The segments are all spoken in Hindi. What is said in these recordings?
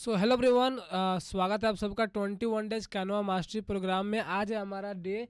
सो हेलो एवरीवन, स्वागत है आप सबका 21 डेज कैनवा मास्टरी प्रोग्राम में। आज है हमारा डे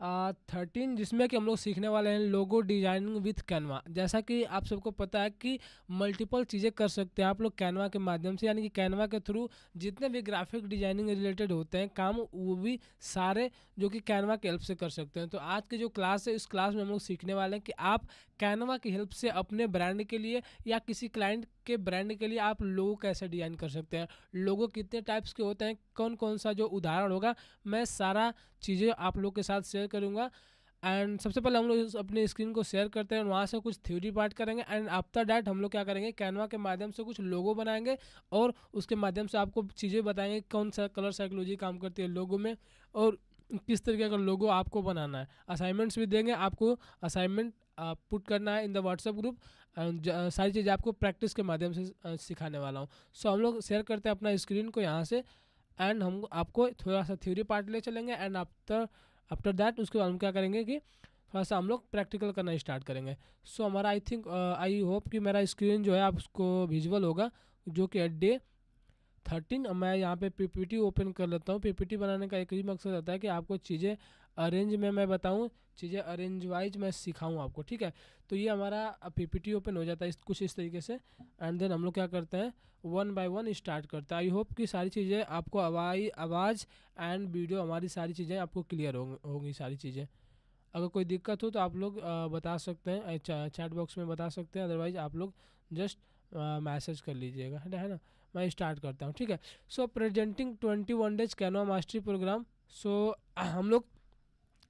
13, जिसमें कि हम लोग सीखने वाले हैं लोगो डिजाइनिंग विथ कैनवा। जैसा कि आप सबको पता है कि मल्टीपल चीज़ें कर सकते हैं आप लोग कैनवा के माध्यम से, यानी कि कैनवा के थ्रू जितने भी ग्राफिक डिजाइनिंग रिलेटेड होते हैं काम, वो भी सारे जो कि कैनवा की हेल्प से कर सकते हैं। तो आज की जो क्लास है, इस क्लास में हम लोग सीखने वाले हैं कि आप कैनवा की हेल्प से अपने ब्रांड के लिए या किसी क्लाइंट के ब्रांड के लिए आप लोगो कैसे डिजाइन कर सकते हैं, लोगो कितने टाइप्स के होते हैं, कौन कौन सा जो उदाहरण होगा, मैं सारा चीज़ें आप लोग के साथ शेयर करूंगा। एंड सबसे पहले हम लोग अपने स्क्रीन को शेयर करते हैं, वहाँ से कुछ थ्योरी पार्ट करेंगे। एंड आफ्टर डैट हम लोग क्या करेंगे, कैनवा के माध्यम से कुछ लोगो बनाएंगे और उसके माध्यम से आपको चीज़ें बताएंगे कौन सा कलर साइकोलॉजी काम करती है लोगो में और किस तरीके का लोगो आपको बनाना है। असाइनमेंट्स भी देंगे, आपको असाइनमेंट पुट करना है इन द व्हाट्सएप ग्रुप। सारी चीज़ें आपको प्रैक्टिस के माध्यम से सिखाने वाला हूँ। सो हम लोग शेयर करते हैं अपना स्क्रीन को यहाँ से, एंड हम आपको थोड़ा सा थ्योरी पार्ट ले चलेंगे। एंड आफ्टर दैट उसके बाद हम क्या करेंगे कि थोड़ा सा हम लोग प्रैक्टिकल करना स्टार्ट करेंगे। सो हमारा आई होप कि मेरा स्क्रीन जो है आपको विजुअल होगा, जो कि डे 13। मैं यहाँ पे पीपीटी ओपन कर लेता हूँ। पीपीटी बनाने का एक ही मकसद होता है कि आपको चीज़ें अरेंज में मैं बताऊँ, चीज़ें अरेंज वाइज मैं सिखाऊँ आपको, ठीक है। तो ये हमारा पीपीटी ओपन हो जाता है कुछ इस तरीके से। एंड देन हम लोग क्या करते हैं, वन बाय वन स्टार्ट करते हैं। आई होप कि सारी चीज़ें आपको आवाज़ एंड वीडियो, हमारी सारी चीज़ें आपको क्लियर होंगी सारी चीज़ें। अगर कोई दिक्कत हो तो आप लोग बता सकते हैं, चैट बॉक्स में बता सकते हैं, अदरवाइज आप लोग जस्ट मैसेज कर लीजिएगा, है ना। मैं स्टार्ट करता हूँ, ठीक है। So presenting 21 days Canva mastery program. So हम लोग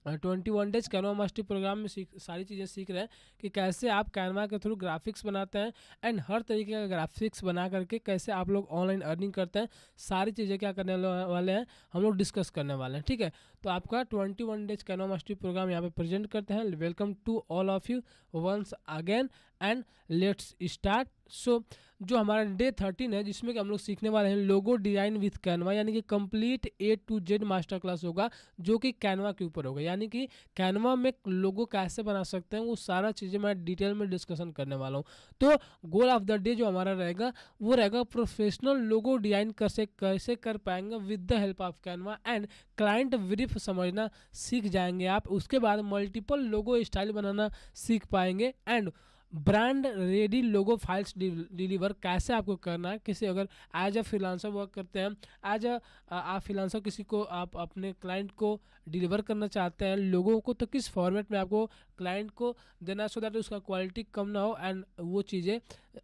21 डेज कैनवा मास्टरी प्रोग्राम में सारी चीज़ें सीख रहे हैं कि कैसे आप कैनवा के थ्रू ग्राफिक्स बनाते हैं एंड हर तरीके का ग्राफिक्स बना करके कैसे आप लोग ऑनलाइन अर्निंग करते हैं। सारी चीज़ें क्या करने वाले हैं, हम लोग डिस्कस करने वाले हैं, ठीक है। तो आपका 21 डेज कैनवा मास्टरी प्रोग्राम यहाँ पे प्रेजेंट करते हैं। Welcome to all of you once again and let's start. So जो हमारा डे 13 है, जिसमें कि हम लोग सीखने वाले हैं लोगो डिज़ाइन विथ कैनवा, यानी कि complete A to Z master class होगा, जो कि कैनवा के ऊपर होगा। यानी कि कैनवा में लोगो कैसे बना सकते हैं, वो सारा चीज़ें मैं डिटेल में डिस्कशन करने वाला हूँ। तो गोल ऑफ द डे जो हमारा रहेगा वो रहेगा प्रोफेशनल लोगो डिज़ाइन कैसे कर पाएंगे with the help of Canva and client brief समझना सीख जाएंगे आप। उसके बाद मल्टीपल लोगो स्टाइल बनाना सीख पाएंगे and brand ready logo files deliver कैसे आपको करना है। किसी अगर एज अ फ्रीलांसर वर्क करते हैं, एज अ आप फ्रीलांसर किसी को आप अपने क्लाइंट को डिलीवर करना चाहते हैं लोगों को, तो किस फॉर्मेट में आपको क्लाइंट को देना सो दैट उसका क्वालिटी कम ना हो एंड वो चीज़ें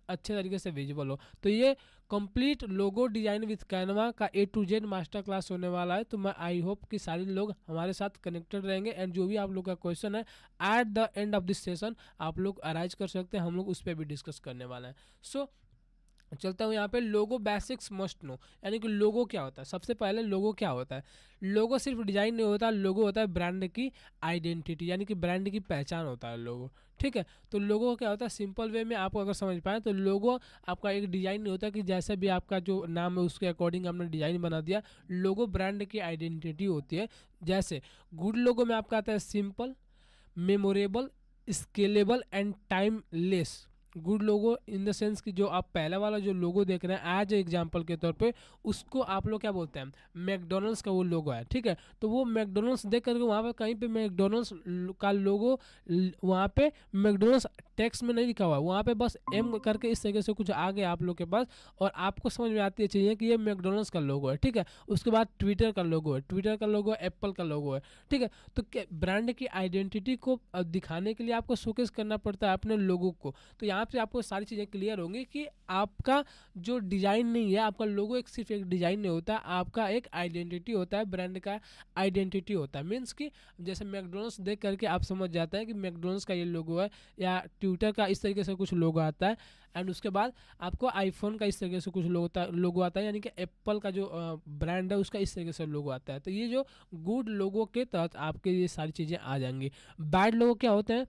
अच्छे तरीके से विजिबल हो। तो ये complete logo design with Canva का A to Z master class होने वाला है। तो मैं आई होप कि सारे लोग हमारे साथ कनेक्टेड रहेंगे एंड जो भी आप लोग का क्वेश्चन है at the end of this session आप लोग अराइज कर सकते हैं, हम लोग उस पर भी डिस्कस करने वाले हैं। सो चलता हूँ यहाँ पे लोगो बेसिक्स मस्ट नो, यानी कि लोगो क्या होता है। सबसे पहले लोगो क्या होता है, लोगो सिर्फ डिजाइन नहीं होता, लोगो होता है ब्रांड की आइडेंटिटी, यानी कि ब्रांड की पहचान होता है लोगो, ठीक है। तो लोगो क्या होता है, सिंपल वे में आपको अगर समझ पाए तो लोगो आपका एक डिजाइन नहीं होता कि जैसे भी आपका जो नाम है उसके अकॉर्डिंग आपने डिजाइन बना दिया। लोगो ब्रांड की आइडेंटिटी होती है। जैसे गुड लोगो में आपका आता है simple, memorable, scalable and timeless. Good logo in the sense कि जो आप पहला वाला जो लोगो देख रहे हैं एज एग्जांपल के तौर पे, उसको आप लोग क्या बोलते हैं, मैकडोनल्ड्स का वो लोगो है, ठीक है। तो वो मैकडोनल्ड्स देख करके वहाँ पे कहीं पे मैकडोनल्ड्स का लोगो, वहाँ पे मैकडोनल्ड्स टेक्स्ट में नहीं लिखा हुआ, वहाँ पे बस M करके इस तरीके से कुछ आ गया आप लोग के पास और आपको समझ में आती है चाहिए कि ये मैकडोनल्ड्स का लोगो है, ठीक है। उसके बाद ट्विटर का लोगो है, ट्विटर का लोगो एप्पल का लोगो है, ठीक है। तो ब्रांड की आइडेंटिटी को दिखाने के लिए आपको शोकेस करना पड़ता है अपने लोगो को। तो यहाँ पे आपको सारी चीज़ें क्लियर होंगी कि आपका जो डिज़ाइन नहीं है, आपका लोगो एक सिर्फ एक डिज़ाइन नहीं होता, आपका एक आइडेंटिटी होता है, ब्रांड का आइडेंटिटी होता है। मीन्स कि जैसे मैकडोनल्ड्स देख करके आप समझ जाते हैं कि मैकडोनल्ड्स का ये लोगो है, या ट्विटर का इस तरीके से कुछ लोगो आता है। एंड उसके बाद आपको आईफोन का इस तरीके से कुछ लोगो आता है, यानी कि एप्पल का जो ब्रांड है उसका इस तरीके से लोगो आता है। तो ये जो गुड लोगो के तहत आपके ये सारी चीज़ें आ जाएंगी। बैड लोगो क्या होते हैं,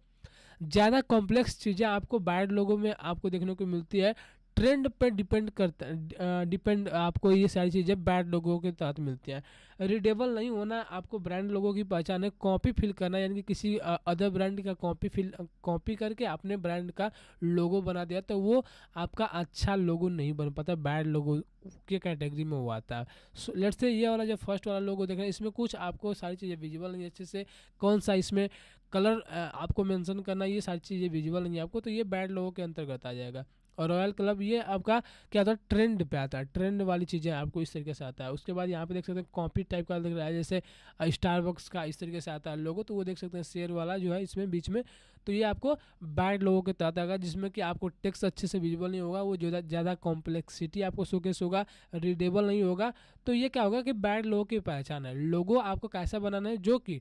ज़्यादा कॉम्प्लेक्स चीज़ें आपको बैड लोगों में आपको देखने को मिलती है। ट्रेंड पे डिपेंड करता है, डिपेंड आपको ये सारी चीज़ें बैड लोगों के तहत मिलती हैं। रीडेबल नहीं होना, आपको ब्रांड लोगों की पहचान है, कॉपी फिल करना यानी कि किसी अदर ब्रांड का कॉपी करके अपने ब्रांड का लोगो बना दिया, तो वो आपका अच्छा लोगो नहीं बन पाता, बैड लोगो के कैटेगरी में वो आता है। सो लेट्स से ये वाला जो फर्स्ट वाला लोगो देख रहे हैं, इसमें कुछ आपको सारी चीज़ें विजिबल नहीं है अच्छे से, कौन सा इसमें कलर आपको मेंशन करना, ये सारी चीज़ें विजिबल नहीं है आपको, तो ये बैड लोगों के अंतर्गत आ जाएगा। और रॉयल क्लब ये आपका क्या होता है, ट्रेंड पे आता है, ट्रेंड वाली चीज़ें आपको इस तरीके से आता है। उसके बाद यहाँ पे देख सकते हैं कॉपी टाइप का दिख रहा है, जैसे स्टारबक्स का इस तरीके से आता है लोगो, तो वो देख सकते हैं शेयर वाला जो है इसमें बीच में, तो ये आपको बैड लोगों के तहत आएगा, जिसमें कि आपको टेक्स्ट अच्छे से विजिबल नहीं होगा, वो ज़्यादा कॉम्प्लेक्सिटी आपको शोकेस होगा, रीडेबल नहीं होगा, तो ये क्या होगा कि बैड लोगों की पहचान है। लोगो आपको कैसा बनाना है, जो कि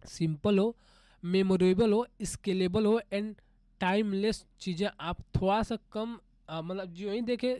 सिंपल हो, मेमोरेबल हो, स्केलेबल हो एंड टाइमलेस चीज़ें आप थोड़ा सा कम मतलब जो ही देखे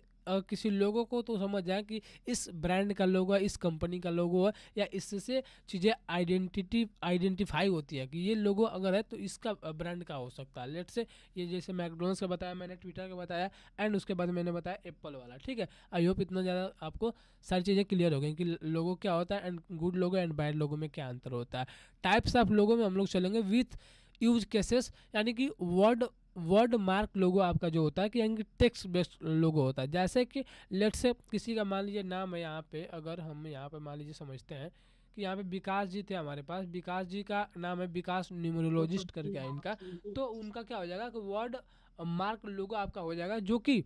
किसी लोगों को तो समझ जाए कि इस ब्रांड का लोगो है, इस कंपनी का लोगो है, या इससे चीज़ें आइडेंटिफाई होती है कि ये लोगो अगर है तो इसका ब्रांड का हो सकता है। लेट्स से ये जैसे मैकडोनल्ड्स का बताया मैंने, ट्विटर का बताया, एंड उसके बाद मैंने बताया एप्पल वाला, ठीक है। आई होप इतना ज़्यादा आपको सारी चीज़ें क्लियर हो गई कि लोगो क्या होता है and good logo and bad logo में क्या अंतर होता है। टाइप्स ऑफ लोगो में हम लोग चलेंगे विथ यूज केसेस, यानी कि वर्ड मार्क लोगो आपका जो होता है कि यानी कि टेक्स्ट बेस्ड लोगो होता है। जैसे कि लेट से किसी का मान लीजिए नाम है, यहाँ पे अगर हम यहाँ पे मान लीजिए समझते हैं कि यहाँ पे विकास जी थे हमारे पास, विकास जी का नाम है विकास न्यूमरोलॉजिस्ट करके है इनका, तो उनका क्या हो जाएगा कि वर्ड मार्क लोगो आपका हो जाएगा, जो कि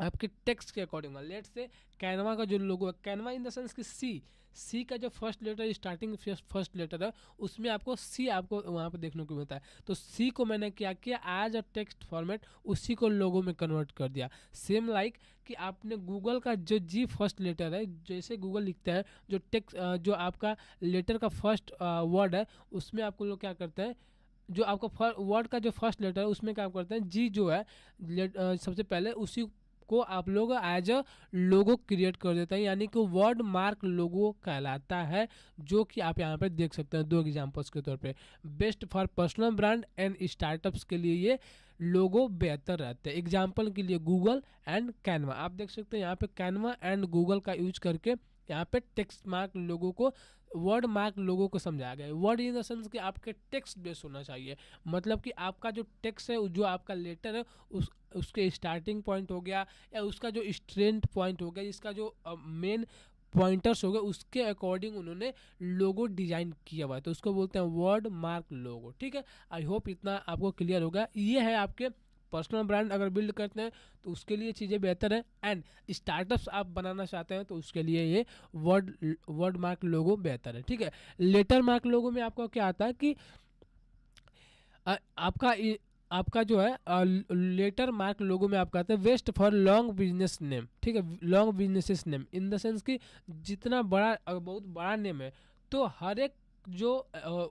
आपके टेक्स्ट के अकॉर्डिंग। लेट्स से कैनवा का जो लोगो है, कैनवा इन द सेंस कि सी का जो first letter starting first letter है, उसमें आपको सी आपको वहाँ पे देखने को मिलता है, तो सी को मैंने क्या किया, एज अ टेक्स्ट फॉर्मेट उसी को लोगो में कन्वर्ट कर दिया। सेम लाइक कि आपने गूगल का जो जी फर्स्ट लेटर है, जैसे गूगल लिखते हैं, जो टेक्स्ट जो आपका लेटर का फर्स्ट वर्ड है, उसमें आपको लोग क्या करते हैं, जो आपका वर्ड का जो फर्स्ट लेटर है उसमें क्या करते हैं, जी जो है सबसे पहले उसी को आप लोग एज अ लोगो क्रिएट कर देते हैं, यानी कि वर्ड मार्क लोगो कहलाता है, जो कि आप यहाँ पे देख सकते हैं दो एग्जांपल्स के तौर पे। Best for personal brand and startups के लिए ये लोगो बेहतर रहते हैं। एग्जांपल के लिए गूगल एंड कैनवा, आप देख सकते हैं यहाँ पे कैनवा एंड गूगल का यूज करके यहाँ पे टेक्स्ट मार्क लोगों को, वर्ड मार्क लोगों को समझाया गया है। वर्ड इन द सेंस कि आपके टेक्स्ट बेस होना चाहिए, मतलब कि आपका जो टेक्स्ट है, जो आपका लेटर है, उसके स्टार्टिंग पॉइंट हो गया, या उसका जो स्ट्रेंथ पॉइंट हो गया, इसका जो मेन पॉइंटर्स हो गए, उसके अकॉर्डिंग उन्होंने लोगो डिजाइन किया हुआ है, तो उसको बोलते हैं वर्ड मार्क लोगो, ठीक है। आई होप इतना आपको क्लियर होगा। ये है आपके पर्सनल ब्रांड अगर बिल्ड करते हैं तो उसके लिए चीज़ें बेहतर है, एंड स्टार्टअप्स आप बनाना चाहते हैं तो उसके लिए ये वर्ड मार्क लोगो बेहतर है, ठीक है। लेटर मार्क लोगो में आपका क्या आता है कि आपका आपका जो है लेटर मार्क लोगो में आपका आता है best for long business name, ठीक है, long businesses name in the sense कि जितना बड़ा बहुत बड़ा नेम है, तो हर एक जो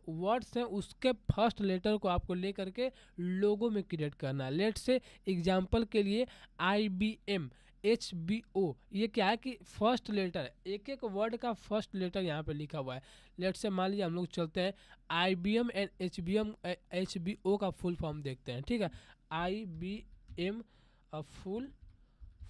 वर्ड्स हैं उसके फर्स्ट लेटर को आपको ले करके लोगो में क्रिएट करना है। लेट से एग्जांपल के लिए IBM HBO, ये क्या है कि फर्स्ट लेटर है, एक एक वर्ड का फर्स्ट लेटर यहाँ पे लिखा हुआ है। लेट से मान लीजिए हम लोग चलते हैं IBM एंड HBO का फुल फॉर्म देखते हैं, ठीक है। IBM फुल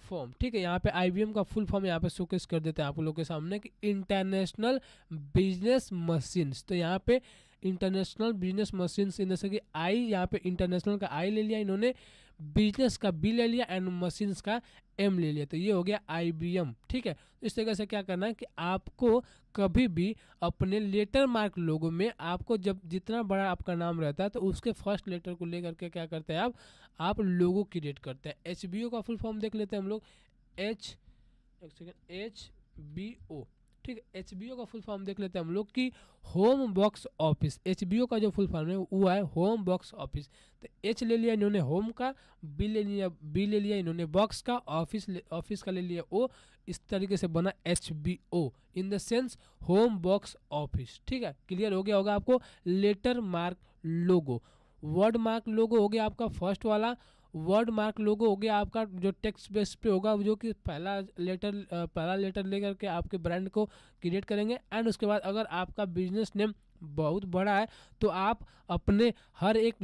फॉर्म, ठीक है, यहाँ पे IBM का फुल फॉर्म यहाँ पे शोकेस कर देते हैं आप लोगों के सामने कि इंटरनेशनल बिजनेस मशीन्स। तो यहाँ पे इंटरनेशनल बिजनेस मशीन्स इन जैसे कि आई, यहाँ पे इंटरनेशनल का आई ले लिया इन्होंने, बिजनेस का बी ले लिया एंड मशीन्स का एम ले लिया, तो ये हो गया IBM, ठीक है। इस तरीके से क्या करना है कि आपको कभी भी अपने लेटर मार्क लोगो में आपको जब जितना बड़ा आपका नाम रहता है तो उसके फर्स्ट लेटर को लेकर के क्या करते हैं आप लोगो क्रिएट करते हैं। HBO का फुल फॉर्म देख लेते हैं हम लोग, HBO, ठीक है। HBO का फुल फॉर्म देख लेते हैं हम लोग कि होम बॉक्स ऑफिस। HBO का जो फुल फॉर्म है वो है होम बॉक्स ऑफिस, तो H ले लिया इन्होंने होम का, B ले लिया इन्होंने बॉक्स का, ऑफिस का ले लिया O, इस तरीके से बना HBO in the sense home box office, ठीक है। क्लियर हो गया होगा आपको लेटर मार्क लोगो। वर्ड मार्क लोगो हो गया आपका फर्स्ट वाला, वर्ड मार्क लोगो हो गया आपका जो टेक्स्ट बेस पे होगा, जो कि पहला लेटर लेकर के आपके ब्रांड को क्रिएट करेंगे, एंड उसके बाद अगर आपका बिजनेस नेम बहुत बड़ा है, तो आप अपने हर एक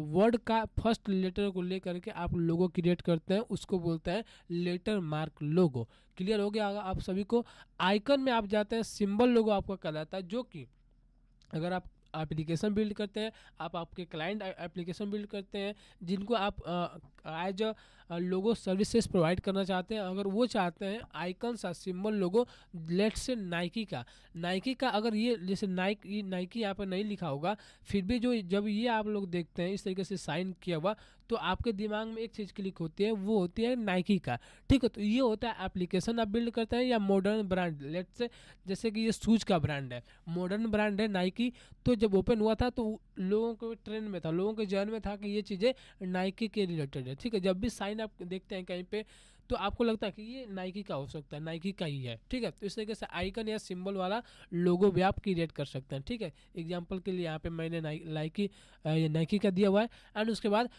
वर्ड का फर्स्ट लेटर को लेकर के आप लोगो क्रिएट करते हैं, उसको बोलते हैं लेटर मार्क लोगो। क्लियर हो गया होगा आप सभी को। आइकन में आप जाते हैं, सिंबल लोगो आपका कहलाता है, जो कि अगर आप एप्लीकेशन बिल्ड करते हैं, आप आपके क्लाइंट एप्लीकेशन बिल्ड करते हैं जिनको आप एज लोगो सर्विसेज प्रोवाइड करना चाहते हैं, अगर वो चाहते हैं आइकन सा सिंबल लोगो, लेट से नाइकी का अगर ये जैसे नाइकी यहाँ पर नहीं लिखा होगा, फिर भी जो जब ये आप लोग देखते हैं इस तरीके से साइन किया हुआ, तो आपके दिमाग में एक चीज़ क्लिक होती है, वो होती है नाइकी का। ठीक है, तो ये होता है एप्लीकेशन आप बिल्ड करते हैं या मॉडर्न ब्रांड। लेट से जैसे कि ये शूज़ का ब्रांड है, मॉडर्न ब्रांड है नाइकी, तो जब ओपन हुआ था तो लोगों के ट्रेंड में था, लोगों के जहन में था कि ये चीज़ें नाइकी के रिलेटेड है। ठीक है, जब भी साइन आप देखते हैं कहीं पे, तो आपको लगता है कि ये नाइकी का हो सकता है, नाइकी का ही है। ठीक है, तो इस तरीके से आइकन या सिंबल वाला लोगो भी आप क्रिएट कर सकते हैं। ठीक है, एग्जांपल के लिए यहाँ पे मैंने नाइकी का दिया हुआ है। एंड उसके बाद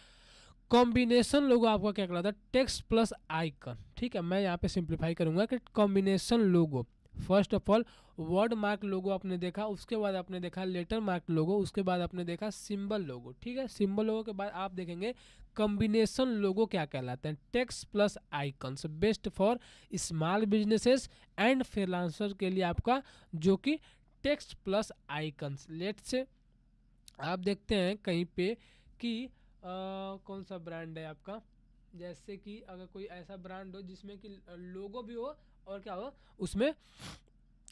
कॉम्बिनेशन लोगो आपका क्या कहलाता है, टेक्स्ट प्लस आइकन। ठीक है, मैं यहाँ पे सिंप्लीफाई करूंगा कि combination logo, first of all word mark logo आपने देखा, उसके बाद आपने देखा लेटर मार्क लोगो, उसके बाद आपने देखा सिंबल लोगो। ठीक है, सिंबल लोगो के बाद आप देखेंगे कॉम्बिनेशन लोगो क्या कहलाते हैं, text plus icons, best for small businesses and freelancer के लिए आपका, जो कि टेक्स्ट प्लस आइकन्स। लेट से आप देखते हैं कहीं पे कि कौन सा ब्रांड है आपका, जैसे कि अगर कोई ऐसा ब्रांड हो जिसमें कि लोगो भी हो और क्या हो उसमें,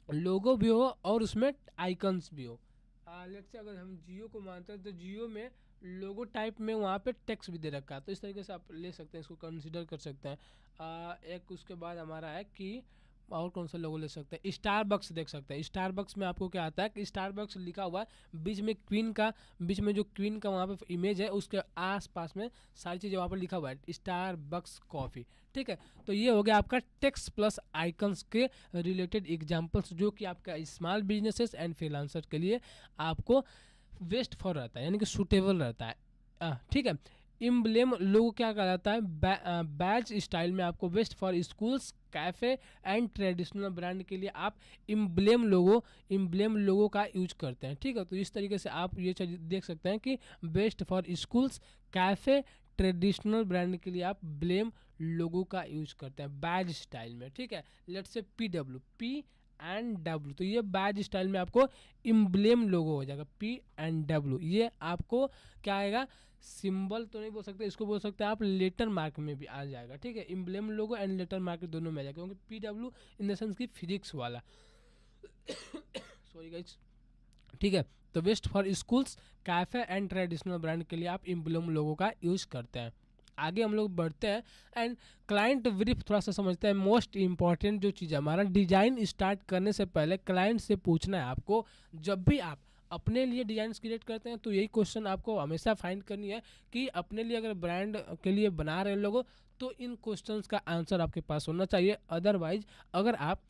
लोगो भी हो और उसमें आइकन्स भी हो। लेट्स से अगर हम जियो को मानते हैं तो जियो में लोगो टाइप में वहाँ पे टेक्स्ट भी दे रखा है, तो इस तरीके से आप ले सकते हैं, इसको कंसीडर कर सकते हैं। एक उसके बाद हमारा है कि और कौन सा लोगो ले सकते हैं, स्टारबक्स देख सकते हैं। स्टारबक्स में आपको क्या आता है कि स्टारबक्स लिखा हुआ है, बीच में जो क्वीन का वहाँ पे इमेज है, उसके आस पास में सारी चीज़ें वहाँ पर लिखा हुआ है स्टारबक्स कॉफ़ी। ठीक है, तो ये हो गया आपका टेक्स्ट प्लस आइकन्स के रिलेटेड एग्जांपल्स, जो कि आपका स्मॉल बिजनेसेस एंड फ्रीलांसर के लिए आपको बेस्ट फॉर रहता है, यानी कि सूटेबल रहता है। ठीक है, इम्ब्लेम लोगो क्या कहलाता है, बैच स्टाइल में आपको best for schools, cafe and traditional brand के लिए आप इम्ब्लेम लोगो का यूज करते हैं। ठीक है, तो इस तरीके से आप ये चीज़ देख सकते हैं कि best for schools, cafe, traditional brand के लिए आप ब्लेम लोगो का यूज करते हैं बैज स्टाइल में। ठीक है, लेट्स से P&W, तो ये बैज स्टाइल में आपको इम्ब्लेम लोगो हो जाएगा, P&W। ये आपको क्या आएगा, सिंबल तो नहीं बोल सकते, इसको बोल सकते हैं आप लेटर मार्क में भी आ जाएगा। ठीक है, इम्ब्लेम लोगो एंड लेटर मार्क दोनों में आ जाएगा, क्योंकि P&W इन द सेंस की फिजिक्स वाला सॉरी गाइस। ठीक है, तो best for schools, cafe and traditional brand के लिए आप इम्ब्लेम लोगो का यूज करते हैं। आगे हम लोग बढ़ते हैं एंड क्लाइंट ब्रीफ थोड़ा सा समझते हैं। मोस्ट इंपॉर्टेंट जो चीज़ है, हमारा डिजाइन स्टार्ट करने से पहले क्लाइंट से पूछना है आपको। जब भी आप अपने लिए डिजाइन क्रिएट करते हैं तो यही क्वेश्चन आपको हमेशा फाइंड करनी है कि अपने लिए अगर ब्रांड के लिए बना रहे लोगो, तो इन क्वेश्चंस का आंसर आपके पास होना चाहिए। अदरवाइज अगर आप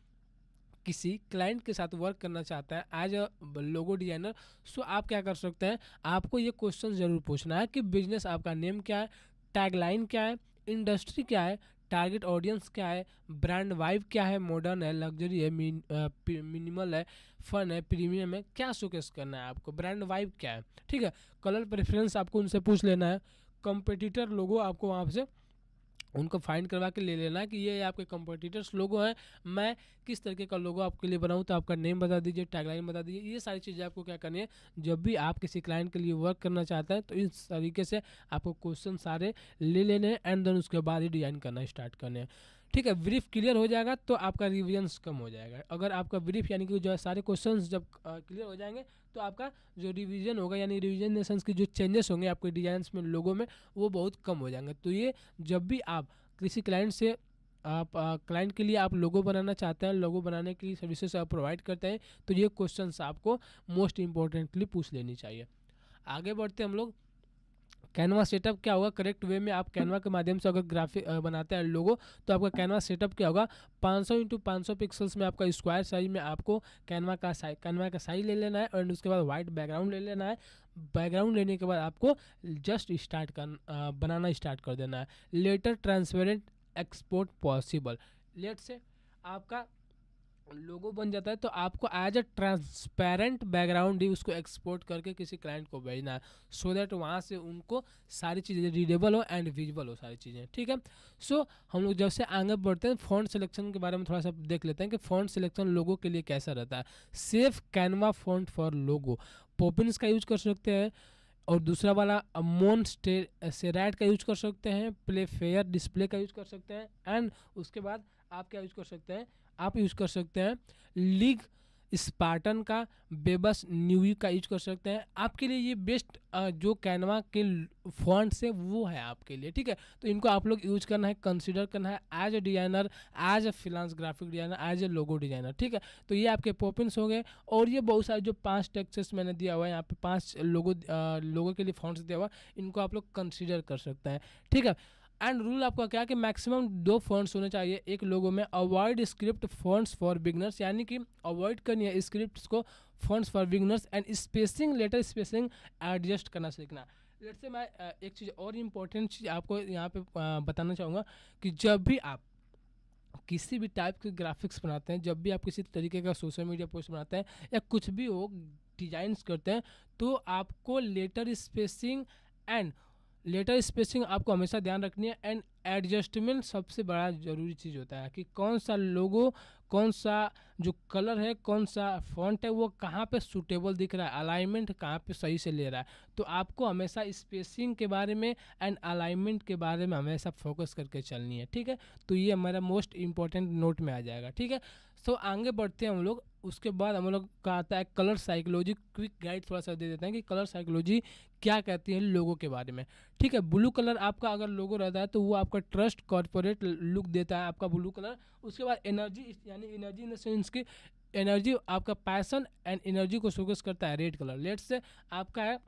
किसी क्लाइंट के साथ वर्क करना चाहता है एज अ लोगो डिजाइनर, सो आप क्या कर सकते हैं, आपको ये क्वेश्चन ज़रूर पूछना है कि बिजनेस आपका नेम क्या है, टैगलाइन क्या है, इंडस्ट्री क्या है, टारगेट ऑडियंस क्या है, ब्रांड वाइब क्या है, मॉडर्न है, लग्जरी है, मिनिमल है, फन है, प्रीमियम है, क्या शोकेस करना है आपको, ब्रांड वाइब क्या है। ठीक है, कलर प्रेफरेंस आपको उनसे पूछ लेना है। कंपटीटर लोगो आपको वहाँ से उनको फाइंड करवा के ले लेना है कि ये आपके कंपटीटर्स लोगो हैं, मैं किस तरीके का लोगो आपके लिए बनाऊं, तो आपका नेम बता दीजिए, टैगलाइन बता दीजिए। ये सारी चीज़ें आपको क्या करनी है, जब भी आप किसी क्लाइंट के लिए वर्क करना चाहते हैं तो इस तरीके से आपको क्वेश्चन सारे ले लेने हैं एंड देन उसके बाद ही डिजाइन करना स्टार्ट करने हैं। ठीक है, ब्रीफ क्लियर हो जाएगा तो आपका रिविजन्स कम हो जाएगा। अगर आपका ब्रीफ यानी कि जो है सारे क्वेश्चंस जब क्लियर हो जाएंगे, तो आपका जो रिवीजन होगा, यानी रिवीजन इन सेंस की जो चेंजेस होंगे आपके डिजाइंस में, लोगों में, वो बहुत कम हो जाएंगे। तो ये जब भी आप किसी क्लाइंट से आप क्लाइंट के लिए आप लोगो बनाना चाहते हैं, लोगो बनाने की सर्विसेज आप प्रोवाइड करते हैं, तो ये क्वेश्चंस आपको मोस्ट इंपॉर्टेंटली पूछ लेनी चाहिए। आगे बढ़ते हैं हम लोग। कैनवा सेटअप क्या होगा, करेक्ट वे में आप कैनवा के माध्यम से अगर ग्राफिक बनाते हैं लोगो, तो आपका कैनवा सेटअप क्या होगा, 500x500 पिक्सल्स में आपका स्क्वायर साइज में आपको कैनवा का साइज ले लेना है, और उसके बाद वाइट बैकग्राउंड ले लेना है। बैकग्राउंड लेने के बाद आपको जस्ट बनाना स्टार्ट कर देना है। लेटर ट्रांसपेरेंट एक्सपोर्ट पॉसिबल, लेट से आपका लोगो बन जाता है तो आपको एज अ ट्रांसपेरेंट बैकग्राउंड ही उसको एक्सपोर्ट करके किसी क्लाइंट को भेजना है, सो दैट वहाँ से उनको सारी चीज़ें रीडेबल हो एंड विजिबल हो सारी चीज़ें, ठीक है। सो हम लोग जब से आगे बढ़ते हैं फ़ॉन्ट सिलेक्शन के बारे में थोड़ा सा देख लेते हैं कि फ़ॉन्ट सिलेक्शन लोगो के लिए कैसा रहता है। Safe Canva font for logo, Poppins का यूज कर सकते हैं, और दूसरा वाला मोन सेराट का यूज कर सकते हैं, प्ले फेयर डिस्प्ले का यूज कर सकते हैं, एंड उसके बाद आप क्या यूज कर सकते हैं, आप यूज कर सकते हैं लीग स्पार्टन का, बेबस न्यूई का यूज कर सकते हैं। आपके लिए ये बेस्ट जो कैनवा के फॉन्ट्स है वो है आपके लिए, ठीक है। तो इनको आप लोग यूज करना है, कंसीडर करना है as a designer, as a freelance graphic designer, as a logo designer, ठीक है। तो ये आपके पॉपिन्स हो गए, और ये बहुत सारे जो 5 टेक्स्ट्स मैंने दिया हुआ है यहाँ पे, 5 लोगो के लिए फॉन्ट्स दिया हुआ है, इनको आप लोग कंसीडर कर सकते हैं, ठीक है। एंड रूल आपका क्या है कि मैक्सिमम 2 फॉन्ट्स होने चाहिए एक लोगो में। Avoid script fonts for beginners, यानी कि अवॉइड करनी है स्क्रिप्ट को, fonts for beginners, and spacing, letter spacing adjust करना सीखना। लेट्स से मैं एक चीज़ और इम्पोर्टेंट चीज़ आपको यहाँ पे बताना चाहूँगा कि जब भी आप किसी भी टाइप के ग्राफिक्स बनाते हैं, जब भी आप किसी तरीके का सोशल मीडिया पोस्ट बनाते हैं या कुछ भी हो डिजाइन्स करते हैं, तो आपको लेटर स्पेसिंग आपको हमेशा ध्यान रखनी है, एंड एडजस्टमेंट सबसे बड़ा ज़रूरी चीज़ होता है कि कौन सा लोगो, कौन सा जो कलर है, कौन सा फॉन्ट है, वो कहाँ पे सूटेबल दिख रहा है, अलाइनमेंट कहाँ पे सही से ले रहा है। तो आपको हमेशा स्पेसिंग के बारे में एंड अलाइनमेंट के बारे में हमेशा फोकस करके चलनी है, ठीक है। तो ये हमारा मोस्ट इंपॉर्टेंट नोट में आ जाएगा, ठीक है। तो आगे बढ़ते हैं हम लोग, उसके बाद हम लोग का आता है कलर साइकोलॉजी। क्विक गाइड थोड़ा सा दे देते हैं कि कलर साइकोलॉजी क्या कहती है लोगों के बारे में, ठीक है। ब्लू कलर आपका अगर लोगो रहता है तो वो आपका ट्रस्ट कॉर्पोरेट लुक देता है आपका ब्लू कलर। उसके बाद एनर्जी, यानी एनर्जी इन द सेंस की एनर्जी, आपका पैशन एंड एनर्जी को शोकेस करता है रेड कलर। लेट्स से आपका है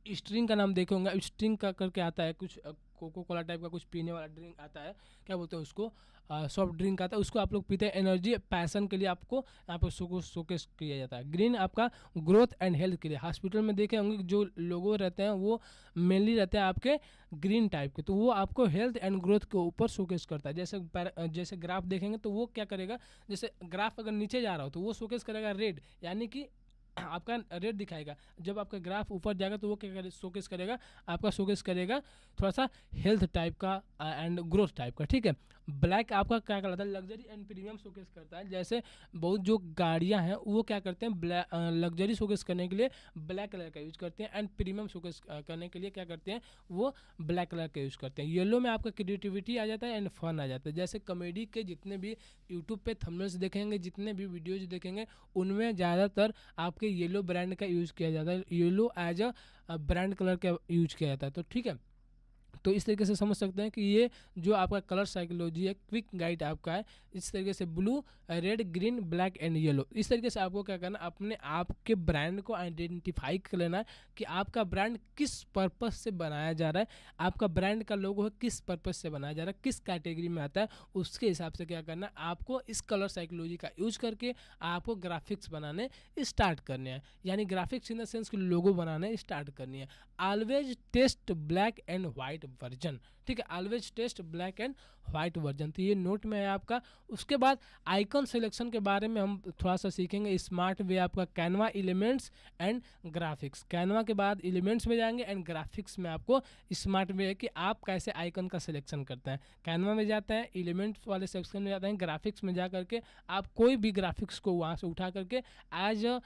स्ट्रिंग का नाम देखे होंगे, स्ट्रिंग का करके आता है कुछ कोको कोला टाइप का कुछ पीने वाला ड्रिंक आता है, क्या बोलते हैं उसको, सॉफ्ट ड्रिंक आता है, उसको आप लोग पीते हैं। एनर्जी पैशन के लिए आपको यहाँ पर शोकेस किया जाता है। ग्रीन आपका ग्रोथ एंड हेल्थ के लिए, हॉस्पिटल में देखे होंगे जो लोगो रहते हैं वो मेनली रहते हैं आपके ग्रीन टाइप के, तो वो आपको हेल्थ एंड ग्रोथ के ऊपर शोकेस करता है। जैसे ग्राफ देखेंगे तो वो क्या करेगा, जैसे ग्राफ अगर नीचे जा रहा हो तो वो शोकेस करेगा रेड, यानी कि आपका रेट दिखाएगा। जब आपका ग्राफ ऊपर जाएगा तो वो क्या करे, शोकेस करेगा, आपका शोकेस करेगा थोड़ा सा हेल्थ टाइप का एंड ग्रोथ टाइप का, ठीक है। ब्लैक आपका क्या कहलाता है, लग्जरी एंड प्रीमियम शोकेस करता है। जैसे बहुत जो गाड़ियां हैं वो क्या करते हैं, लग्जरी शोकेस करने के लिए ब्लैक कलर का यूज करते हैं, एंड प्रीमियम शोकेस करने के लिए क्या करते हैं, वो ब्लैक कलर का यूज करते हैं। येलो में आपका क्रिएटिविटी आ जाता है एंड फन आ जाता है। जैसे कॉमेडी के जितने भी यूट्यूब पे थंबनेल्स देखेंगे, जितने भी वीडियोज देखेंगे, उनमें ज़्यादातर आपके येलो ब्रांड का यूज़ किया जाता है, yellow as a brand colour का यूज किया जाता है, तो ठीक है। तो इस तरीके से समझ सकते हैं कि ये जो आपका कलर साइकोलॉजी है, क्विक गाइड आपका है, इस तरीके से blue, red, green, black and yellow, इस तरीके से आपको क्या करना, अपने आप के ब्रांड को आइडेंटिफाई कर लेना है कि आपका ब्रांड किस पर्पज से बनाया जा रहा है, आपका ब्रांड का लोगो है किस पर्पज से बनाया जा रहा है, किस कैटेगरी में आता है, उसके हिसाब से क्या करना है, आपको इस कलर साइकोलॉजी का यूज करके आपको ग्राफिक्स बनाने स्टार्ट करने हैं, यानी ग्राफिक्स इन द सेंस कि लोगो बनाने स्टार्ट करनी है। Always test black and white version, ठीक है, always test black and white version, तो ये नोट में है आपका। उसके बाद आइकन सिलेक्शन के बारे में हम थोड़ा सा सीखेंगे। स्मार्ट वे आपका Canva elements and graphics, Canva के बाद एलिमेंट्स में जाएंगे एंड ग्राफिक्स में आपको स्मार्ट वे है कि आप कैसे आइकन का सिलेक्शन करते हैं। कैनवा में जाते हैं, एलिमेंट्स वाले सेक्शन में जाते हैं, ग्राफिक्स में जा करके आप कोई भी ग्राफिक्स को वहाँ से उठा करके एज अ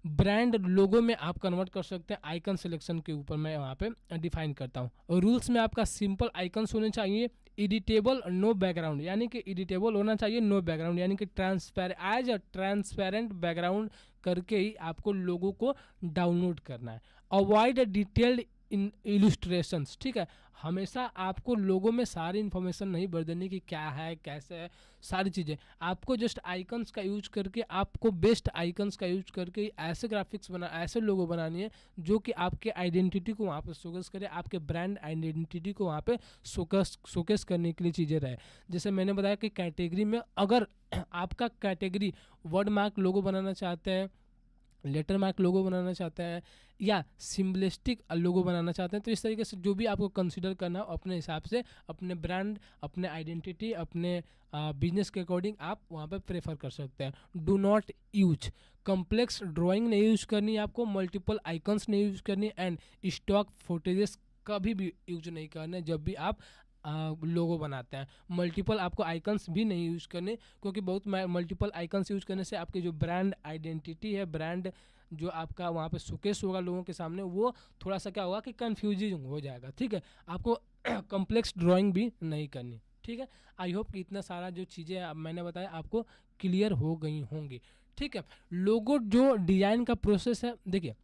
ब्रांड लोगो में आप कन्वर्ट कर सकते हैं। आइकन सिलेक्शन के ऊपर मैं वहाँ पे डिफाइन करता हूँ। रूल्स में आपका सिंपल आइकन्स होने चाहिए, एडिटेबल, नो बैकग्राउंड, यानी कि एडिटेबल होना चाहिए, नो बैकग्राउंड, यानी कि एज अ ट्रांसपेरेंट बैकग्राउंड करके ही आपको लोगों को डाउनलोड करना है। अवॉइड डिटेल्ड इन इलस्ट्रेशंस, ठीक है, हमेशा आपको लोगों में सारी इन्फॉर्मेशन नहीं भर देनी कि क्या है कैसे है, सारी चीज़ें आपको जस्ट आइकन्स का यूज करके, आपको बेस्ट आइकन्स का यूज करके ऐसे ग्राफिक्स बना, ऐसे लोगो बनानी है जो कि आपके आइडेंटिटी को वहाँ पे शोकेस करे, आपके ब्रांड आइडेंटिटी को वहाँ पे शोकेस करने के लिए चीज़ें रहे। जैसे मैंने बताया कि कैटेगरी में अगर आपका कैटेगरी वर्ड मार्क लोगो बनाना चाहते हैं, लेटर मार्क लोगो बनाना चाहते हैं या सिम्बलिस्टिक लोगो बनाना चाहते हैं, तो इस तरीके से जो भी आपको कंसिडर करना हो अपने हिसाब से, अपने ब्रांड, अपने आइडेंटिटी, अपने बिजनेस के अकॉर्डिंग आप वहाँ पे प्रेफर कर सकते हैं। Do not use complex drawing नहीं यूज करनी है आपको, मल्टीपल आइकन्स नहीं यूज करनी, एंड स्टॉक फोटेजेस कभी भी यूज नहीं करना है जब भी आप लोगो बनाते हैं। मल्टीपल आपको आइकन्स भी नहीं यूज करने, क्योंकि बहुत मल्टीपल आइकन्स यूज करने से आपकी जो ब्रांड आइडेंटिटी है, ब्रांड जो आपका वहाँ पे शोकेस होगा लोगों के सामने, वो थोड़ा सा क्या होगा कि कन्फ्यूजिंग हो जाएगा। ठीक है, आपको कम्प्लेक्स ड्राइंग भी नहीं करनी। ठीक है, आई होप कि इतना सारा जो चीज़ें मैंने बताया आपको क्लियर हो गई होंगी। ठीक है, लोगो जो डिज़ाइन का प्रोसेस है, देखिए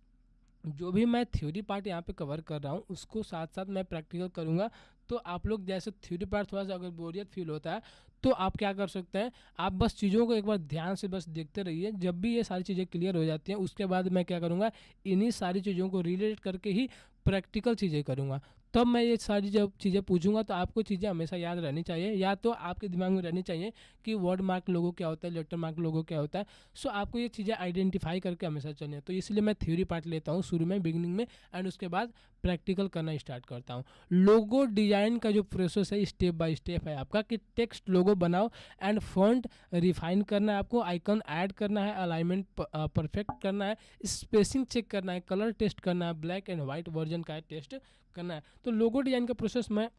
जो भी मैं थ्योरी पार्ट यहाँ पे कवर कर रहा हूँ उसको साथ साथ मैं प्रैक्टिकल करूँगा, तो आप लोग जैसे थ्योरी पार्ट थोड़ा सा अगर बोरियत फील होता है तो आप क्या कर सकते हैं, आप बस चीज़ों को एक बार ध्यान से बस देखते रहिए। जब भी ये सारी चीज़ें क्लियर हो जाती हैं उसके बाद मैं क्या करूँगा, इन्हीं सारी चीज़ों को रिलेट करके ही प्रैक्टिकल चीज़ें करूँगा। तब मैं ये सारी जब चीज़ें पूछूंगा तो आपको चीज़ें हमेशा याद रहनी चाहिए, या तो आपके दिमाग में रहनी चाहिए कि वर्ड मार्क लोगो क्या होता है, लेटर मार्क लोगो क्या होता है। सो आपको ये चीज़ें आइडेंटिफाई करके हमेशा चलनी है। तो इसलिए मैं थ्योरी पार्ट लेता हूँ शुरू में, बिगिनिंग में, एंड उसके बाद प्रैक्टिकल करना स्टार्ट करता हूँ। लोगो डिजाइन का जो प्रोसेस है स्टेप बाय स्टेप है आपका, कि टेक्स्ट लोगो बनाओ एंड फॉन्ट रिफाइन करना है आपको, आइकन ऐड करना है, अलाइनमेंट परफेक्ट करना है, स्पेसिंग चेक करना है, कलर टेस्ट करना है, ब्लैक एंड वाइट वर्जन का टेस्ट करना है। तो लोगो डिजाइन का प्रोसेस मैं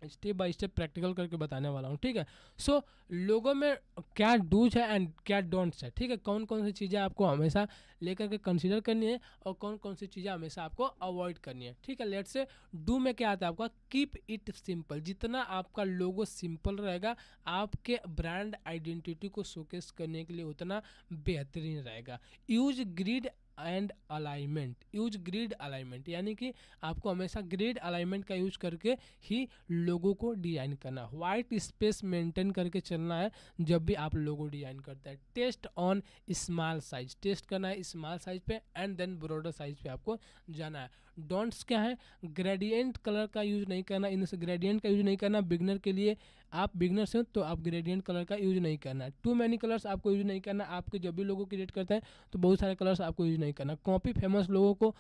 स्टेप बाय स्टेप प्रैक्टिकल करके बताने वाला हूँ। ठीक है, सो लोगों में क्या डूज है एंड क्या डोंट्स है। ठीक है, कौन कौन सी चीज़ें आपको हमेशा लेकर के कंसीडर करनी है और कौन कौन सी चीज़ें हमेशा आपको अवॉइड करनी है। ठीक है, लेट्स से डू में क्या आता है आपका, कीप इट सिंपल। जितना आपका लोगो सिंपल रहेगा आपके ब्रांड आइडेंटिटी को शोकेस करने के लिए उतना बेहतरीन रहेगा। Use grid and alignment, use grid alignment, यानी कि आपको हमेशा ग्रिड अलाइनमेंट का यूज करके ही लोगों को डिजाइन करना है। वाइट स्पेस मेंटेन करके चलना है जब भी आप लोगो डिजाइन करते हैं। Test on small size, test करना है स्मॉल साइज पे एंड देन ब्रॉडर साइज पे आपको जाना है। डोंट्स क्या है, ग्रेडियंट कलर का यूज नहीं करना, इन ग्रेडियंट का यूज नहीं करना बिगनर के लिए। आप बिगनर से हो तो आप ग्रेडियंट कलर का यूज नहीं करना है। टू मैनी कलर्स आपको यूज नहीं करना, आपके जब भी लोगो क्रिएट करते हैं तो बहुत सारे कलर्स आपको यूज नहीं करना। कॉपी फेमस लोगों को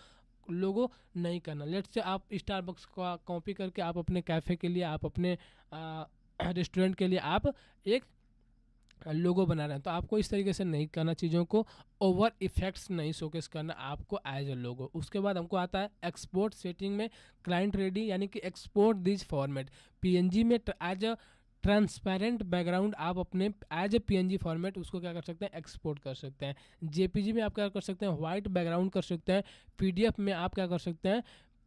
लोगो नहीं करना। लेट्स से आप स्टारबक्स का कॉपी करके आप अपने कैफ़े के लिए, आप अपने रेस्टोरेंट के लिए आप एक लोगो बना रहे हैं, तो आपको इस तरीके से नहीं करना, चीज़ों को ओवर इफेक्ट्स नहीं शोकेस करना आपको एज अ लोगो। उसके बाद हमको आता है एक्सपोर्ट सेटिंग में क्लाइंट रेडी, यानी कि एक्सपोर्ट दिस फॉर्मेट पीएनजी में एज अ ट्रांसपेरेंट बैकग्राउंड, आप अपने एज ए पीएनजी फॉर्मेट उसको क्या कर सकते हैं, एक्सपोर्ट कर सकते हैं। जेपीजी में आप क्या कर सकते हैं, वाइट बैकग्राउंड कर सकते हैं। पीडीएफ में आप क्या कर सकते हैं,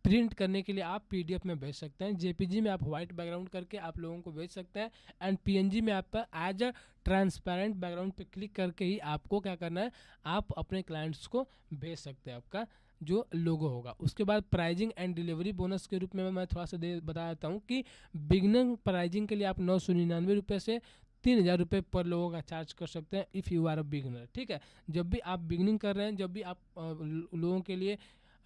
प्रिंट करने के लिए आप पीडीएफ में भेज सकते हैं। जेपीजी में आप वाइट बैकग्राउंड करके आप लोगों को भेज सकते हैं। एंड पीएनजी में आप एज अ ट्रांसपेरेंट बैकग्राउंड पे क्लिक करके ही आपको क्या करना है, आप अपने क्लाइंट्स को भेज सकते हैं आपका जो लोगो होगा। उसके बाद प्राइजिंग एंड डिलीवरी बोनस के रूप में मैं थोड़ा सा बता देता हूँ कि बिगनर प्राइजिंग के लिए आप 999 से 3000 पर लोगों का चार्ज कर सकते हैं if you are a beginner. ठीक है, जब भी आप बिगनिंग कर रहे हैं, जब भी आप लोगों के लिए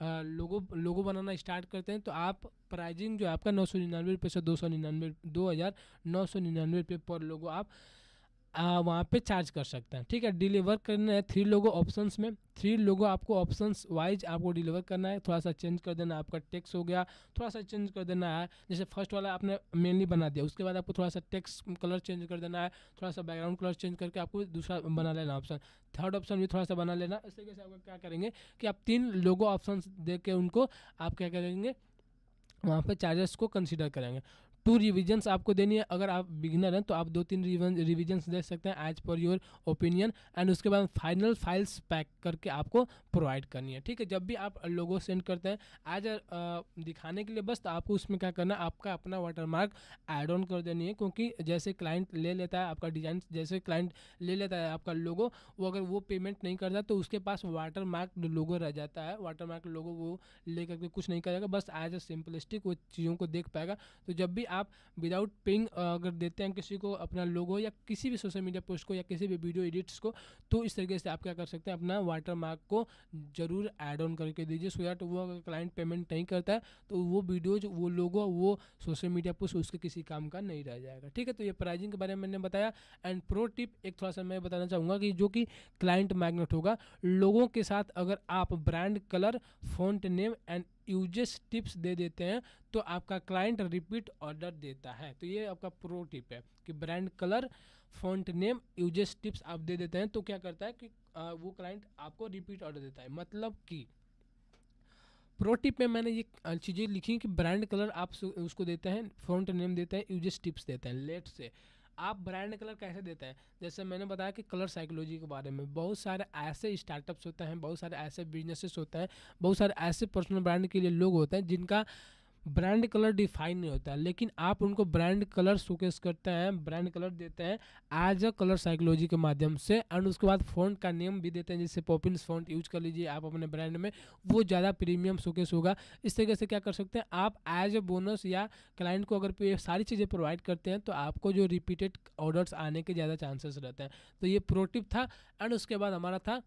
लोगो लोगो बनाना स्टार्ट करते हैं, तो आप प्राइजिंग जो है आपका 999 से 2,999 पर लोगो आप वहाँ पे चार्ज कर सकते हैं। ठीक है, डिलीवर करना है 3 लोगो ऑप्शंस में, 3 लोगो आपको ऑप्शंस वाइज आपको डिलीवर करना है। थोड़ा सा चेंज कर देना, आपका टेक्स्ट हो गया थोड़ा सा चेंज कर देना है। जैसे फर्स्ट वाला आपने मेनली बना दिया, उसके बाद आपको थोड़ा सा टेक्स्ट कलर चेंज कर देना है, थोड़ा सा बैकग्राउंड कलर चेंज करके आपको दूसरा बना लेना ऑप्शन। थर्ड ऑप्शन भी थोड़ा सा बना लेना। इस तरीके से आप क्या करेंगे कि आप 3 लोगो ऑप्शन दे के उनको आप क्या करेंगे, वहाँ पे चार्जेस को कंसीडर करेंगे। 2 रिविजन्स आपको देनी है, अगर आप बिगिनर हैं तो आप 2-3 रिविजन्स दे सकते हैं as per your opinion. And उसके बाद फाइनल फाइल्स पैक करके आपको प्रोवाइड करनी है। ठीक है, जब भी आप लोगो सेंड करते हैं एज दिखाने के लिए बस, तो आपको उसमें क्या करना है, आपका अपना वाटरमार्क ऐड ऑन कर देनी है। क्योंकि जैसे क्लाइंट ले लेता है आपका डिज़ाइन, जैसे क्लाइंट ले लेता है आपका लोगो, वो अगर वो पेमेंट नहीं करता तो उसके पास वाटरमार्क लोगो रह जाता है। वाटरमार्क लोगो वो ले करके कुछ नहीं करेगा, बस एज अ सिंपलिस्टिक वो चीज़ों को देख पाएगा। तो जब भी आप विदाउट पेइंग अगर देते हैं किसी को अपना लोगो या किसी भी सोशल मीडिया पोस्ट को या किसी भी वीडियो एडिट्स को, तो इस तरीके से आप क्या कर सकते हैं, अपना वाटर मार्क को जरूर ऐड ऑन करके दीजिए, सो दैट वो अगर क्लाइंट पेमेंट नहीं करता है तो वो वीडियोज, वो लोगो, वो सोशल मीडिया पोस्ट उसके किसी काम का नहीं रह जाएगा। ठीक है, तो ये प्राइजिंग के बारे में मैंने बताया। एंड प्रो टिप एक थोड़ा सा मैं बताना चाहूँगा कि जो कि क्लाइंट मैग्नेट होगा, लोगों के साथ अगर आप brand colour, font name and uses tips दे देते हैं तो आपका क्लाइंट रिपीट ऑर्डर देता है। तो ये आपका प्रो टिप है कि brand colour, font name, uses tips आप दे देते हैं तो क्या करता है कि वो क्लाइंट आपको रिपीट ऑर्डर देता है। मतलब कि प्रो टिप में मैंने ये चीज़ें लिखी कि ब्रांड कलर आप उसको देते हैं, फॉन्ट नेम देते हैं, यूजेस टिप्स देते हैं। लेट से आप ब्रांड कलर कैसे देते हैं, जैसे मैंने बताया कि कलर साइकोलॉजी के बारे में, बहुत सारे ऐसे स्टार्टअप्स होते हैं, बहुत सारे ऐसे बिजनेसेस होते हैं, बहुत सारे ऐसे पर्सनल ब्रांड के लिए लोग होते हैं जिनका ब्रांड कलर डिफाइन नहीं होता है, लेकिन आप उनको ब्रांड कलर शोकेस करते हैं, ब्रांड कलर देते हैं एज अ कलर साइकोलॉजी के माध्यम से। एंड उसके बाद फ़ॉन्ट का नेम भी देते हैं, जैसे पॉपिन्स फ़ॉन्ट यूज कर लीजिए आप अपने ब्रांड में, वो ज़्यादा प्रीमियम शोकेस होगा। इस तरीके से क्या कर सकते हैं आप, एज अ बोनस या क्लाइंट को अगर ये सारी चीज़ें प्रोवाइड करते हैं तो आपको जो रिपीटेड ऑर्डर्स आने के ज़्यादा चांसेस रहते हैं। तो ये प्रो टिप था। एंड उसके बाद हमारा था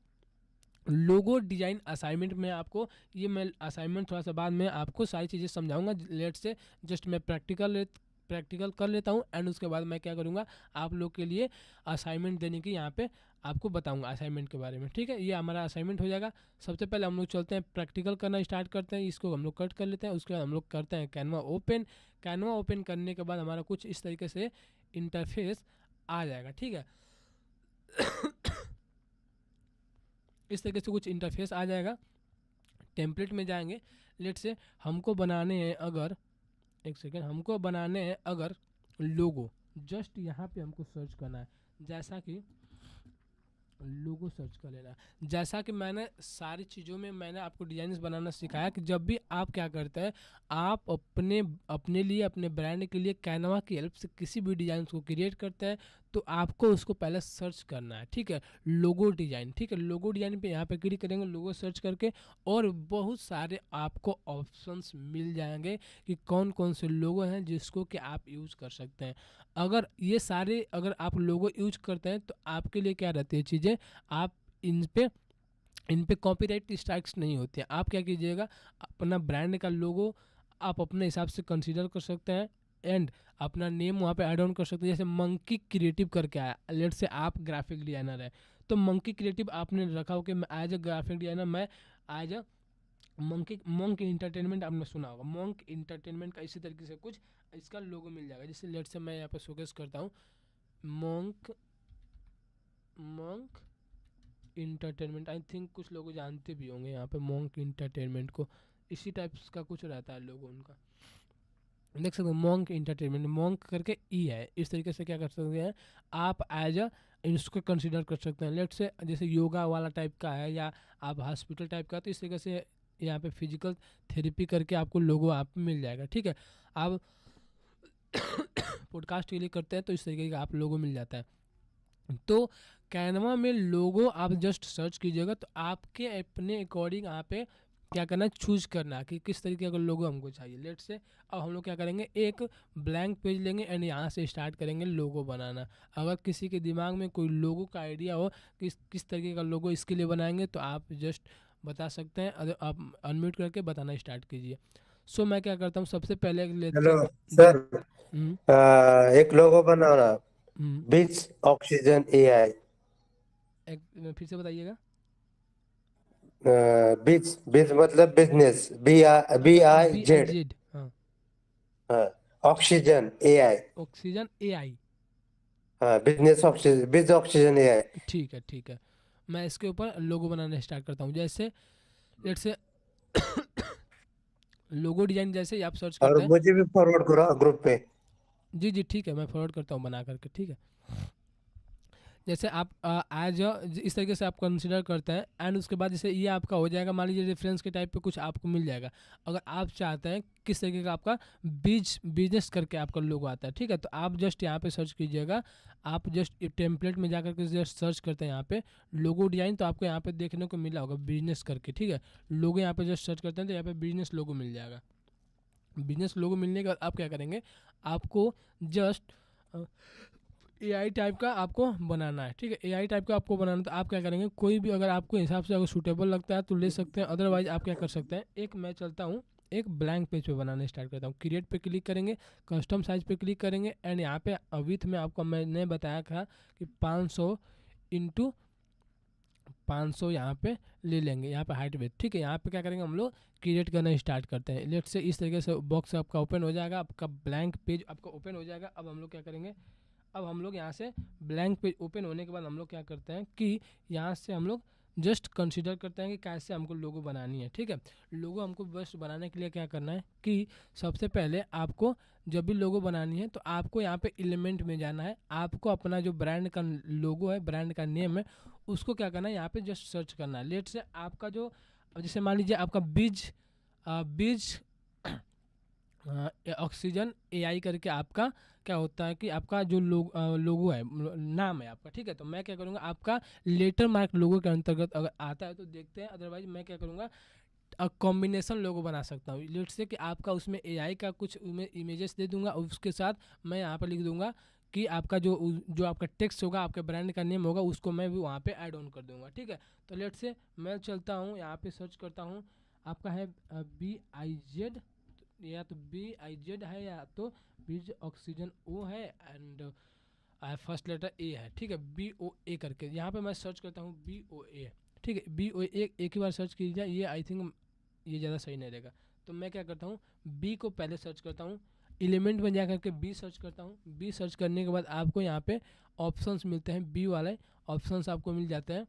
लोगो डिजाइन असाइनमेंट में आपको, ये मैं असाइनमेंट थोड़ा सा बाद में आपको सारी चीज़ें समझाऊंगा। लेट से जस्ट मैं प्रैक्टिकल कर लेता हूँ एंड उसके बाद मैं क्या करूँगा, आप लोग के लिए असाइनमेंट देने की यहाँ पे आपको बताऊंगा असाइनमेंट के बारे में। ठीक है, ये हमारा असाइनमेंट हो जाएगा। सबसे पहले हम लोग चलते हैं प्रैक्टिकल करना स्टार्ट करते हैं, इसको हम लोग कट कर लेते हैं। उसके बाद हम लोग करते हैं कैनवा ओपन। कैनवा ओपन करने के बाद हमारा कुछ इस तरीके से इंटरफेस आ जाएगा। ठीक है इस तरीके से कुछ इंटरफेस आ जाएगा। टेम्पलेट में जाएंगे। लेट से हमको बनाने हैं अगर, एक सेकेंड, हमको बनाने हैं अगर लोगो, जस्ट यहाँ पे हमको सर्च करना है, जैसा कि लोगो सर्च कर लेना। जैसा कि मैंने सारी चीज़ों में मैंने आपको डिजाइन बनाना सिखाया कि जब भी आप क्या करते हैं, आप अपने लिए, अपने ब्रांड के लिए कैनवा की हेल्प से किसी भी डिज़ाइन को क्रिएट करते हैं तो आपको उसको पहले सर्च करना है। ठीक है, लोगो डिज़ाइन। ठीक है, लोगो डिज़ाइन पे यहाँ पे क्लिक करेंगे लोगो सर्च करके, और बहुत सारे आपको ऑप्शंस मिल जाएंगे कि कौन कौन से लोगो हैं जिसको कि आप यूज़ कर सकते हैं। अगर ये सारे अगर आप लोगो यूज करते हैं तो आपके लिए क्या रहती है चीज़ें, आप इन पे कॉपीराइट स्ट्राइक्स नहीं होते हैं। आप क्या कीजिएगा, अपना ब्रांड का लोगो आप अपने हिसाब से कंसीडर कर सकते हैं एंड अपना नेम वहाँ पे ऐड ऑन कर सकते हैं। जैसे मंकी क्रिएटिव करके आया, लेट से आप ग्राफिक डिजाइनर है तो मंकी क्रिएटिव आपने रखा हो कि मैं एज अ ग्राफिक डिजाइनर, मैं एज अ मंक इंटरटेनमेंट आपने सुना होगा, मंक इंटरटेनमेंट का इसी तरीके से कुछ इसका लोगो मिल जाएगा। जैसे लेट से मैं यहाँ पे शोकेस करता हूँ मंक इंटरटेनमेंट, आई थिंक कुछ लोग जानते भी होंगे यहाँ पे मंक इंटरटेनमेंट को, इसी टाइप्स का कुछ रहता है लोगो उनका, देख सकते हो मंक इंटरटेनमेंट, मंक करके ई है। इस तरीके से क्या कर सकते हैं आप, एज अ इसको कंसिडर कर सकते हैं। लेट से जैसे योगा वाला टाइप का है या आप हॉस्पिटल टाइप का, तो इस तरीके से यहाँ पे फिजिकल थेरेपी करके आपको लोगो आप मिल जाएगा। ठीक है, आप पॉडकास्ट के लिए करते हैं तो इस तरीके का आप लोगो मिल जाता है। तो कैनवा में लोगो आप जस्ट सर्च कीजिएगा तो आपके अपने अकॉर्डिंग यहाँ पे क्या करना है, चूज करना कि किस तरीके का लोगो हमको चाहिए। लेट से अब हम लोग क्या करेंगे, एक ब्लैंक पेज लेंगे एंड यहाँ से स्टार्ट करेंगे लोगो बनाना। अगर किसी के दिमाग में कोई लोगो का आइडिया हो किस तरीके का लोगो इसके लिए बनाएंगे तो आप जस्ट बता सकते हैं, अगर आप अनम्यूट करके बताना स्टार्ट कीजिए। सो मैं क्या करता हूँ, सबसे पहले लेते हेलो हैं। जी। सर। हम्म। एक लोगो बनाना, हम्म। बीच ऑक्सीजन एआई। एक फिर से बताइएगा। बीच बीच मतलब बिजनेस, बी अच्छा, आई बी आई जेड। जेड, हाँ। हाँ, ऑक्सीजन एआई। ऑक्सीजन ए आई। हाँ, बिजनेस ऑक्सीजन, बीच ऑक्सीजन एआई। ठीक है, ठीक है, मैं इसके ऊपर लोगो बनाना स्टार्ट करता हूँ। जैसे लेट से लोगो डिजाइन जैसे ही आप सर्च और करते हैं। मुझे भी फॉरवर्ड करो ग्रुप पे। जी जी ठीक है, मैं फॉरवर्ड करता हूँ बना करके। ठीक है, जैसे आप एज इस तरीके से आप कंसिडर करते हैं एंड उसके बाद जैसे ये आपका हो जाएगा, मान लीजिए रेफरेंस के टाइप पे कुछ आपको मिल जाएगा। अगर आप चाहते हैं किस तरीके का आपका बिजनेस करके आपका लोगो आता है, ठीक है, तो आप जस्ट यहाँ पे सर्च कीजिएगा। आप जस्ट टेम्पलेट में जाकर के जस्ट सर्च करते हैं यहाँ पे लोगो डिजाइन, तो आपको यहाँ पे देखने को मिला होगा बिजनेस करके। ठीक है, लोगो यहाँ पे जस्ट सर्च करते हैं तो यहाँ पे बिजनेस लोगो मिल जाएगा। बिजनेस लोगो मिलने के बाद आप क्या करेंगे, आपको जस्ट एआई टाइप का आपको बनाना है, ठीक है। एआई टाइप का आपको बनाना, तो आप क्या करेंगे, कोई भी अगर आपको हिसाब से अगर सूटेबल लगता है तो ले सकते हैं, अदरवाइज आप क्या कर सकते हैं, एक मैं चलता हूँ एक ब्लैंक पेज पे बनाना स्टार्ट करता हूँ। क्रिएट पे क्लिक करेंगे, कस्टम साइज पे क्लिक करेंगे, एंड यहाँ पे विथ में आपको मैंने बताया था कि 500 इंटू 500 यहाँ पे ले लेंगे, यहाँ पे हाइट वेट, ठीक है। यहाँ पे क्या करेंगे, हम लोग क्रिएट करना स्टार्ट करते हैं। लेट से इस तरीके से बॉक्स आपका ओपन हो जाएगा, आपका ब्लैंक पेज आपका ओपन हो जाएगा। अब हम लोग क्या करेंगे, अब हम लोग यहाँ से ब्लैंक पेज ओपन होने के बाद हम लोग क्या करते हैं कि यहाँ से हम लोग जस्ट कंसीडर करते हैं कि कैसे हमको लोगो बनानी है, ठीक है। लोगो हमको बस बनाने के लिए क्या करना है कि सबसे पहले आपको जब भी लोगो बनानी है तो आपको यहाँ पे एलिमेंट में जाना है, आपको अपना जो ब्रांड का लोगो है, ब्रांड का नेम है, उसको क्या करना है, यहाँ पे जस्ट सर्च करना है। लेट से आपका जो, जैसे मान लीजिए आपका बीज बीज ऑक्सीजन एआई करके आपका क्या होता है कि आपका जो लोगो है, नाम है आपका, ठीक है। तो मैं क्या करूँगा, आपका लेटर मार्क लोगो के अंतर्गत अगर आता है तो देखते हैं, अदरवाइज मैं क्या करूँगा, कॉम्बिनेशन लोगो बना सकता हूँ। लेट से कि आपका उसमें एआई का कुछ इमेजेस दे दूंगा, और उसके साथ मैं यहाँ पर लिख दूंगा कि आपका जो आपका टेक्स्ट होगा, आपके ब्रांड का नेम होगा, उसको मैं भी वहाँ पे ऐड ऑन कर दूंगा, ठीक है। तो लेट से मैं चलता हूँ यहाँ पे सर्च करता हूँ, आपका है BIZ, या तो BIZ है, या तो बीज ऑक्सीजन ओ है, एंड फर्स्ट लेटर ए है, ठीक है। BOA करके यहाँ पे मैं सर्च करता हूँ, BOA, ठीक है। BOA एक ही बार सर्च कीजिए, ये आई थिंक ये ज़्यादा सही नहीं रहेगा। तो मैं क्या करता हूँ, बी को पहले सर्च करता हूँ, एलिमेंट में जा करके बी सर्च करता हूँ। बी सर्च करने के बाद आपको यहाँ पे ऑप्शंस मिलते हैं, बी वाले ऑप्शंस आपको मिल जाते हैं।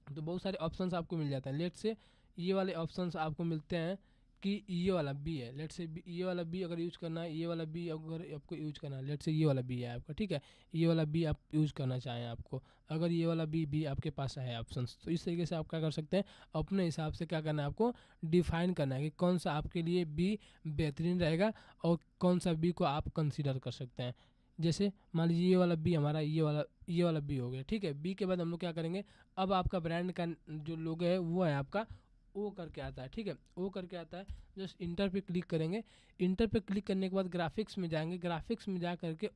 तो बहुत सारे ऑप्शंस आपको मिल जाते हैं। लेट से ये वाले ऑप्शंस आपको मिलते हैं कि ये वाला बी है, लेट से ये वाला बी अगर यूज करना है, ये वाला बी अगर आपको यूज करना है, लेट से ये वाला बी है आपका, ठीक है। ये वाला बी आप यूज करना चाहें आपको, अगर ये वाला बी भी आपके पास है ऑप्शंस, तो इस तरीके से आप क्या कर सकते हैं, अपने हिसाब से क्या करना है, आपको डिफाइन करना है कि कौन सा आपके लिए बी बेहतरीन रहेगा और कौन सा बी को आप कंसिडर कर सकते हैं। जैसे मान लीजिए ये वाला बी हमारा, ये वाला बी हो गया, ठीक है। बी के बाद हम लोग क्या करेंगे, अब आपका ब्रांड का जो लोगो है वो है आपका ओ करके आता है, ठीक है। ओ करके आता है, जस्ट इंटर पे क्लिक करेंगे। इंटर पे क्लिक करने के बाद ग्राफिक्स में जाएंगे, ग्राफिक्स में जा करके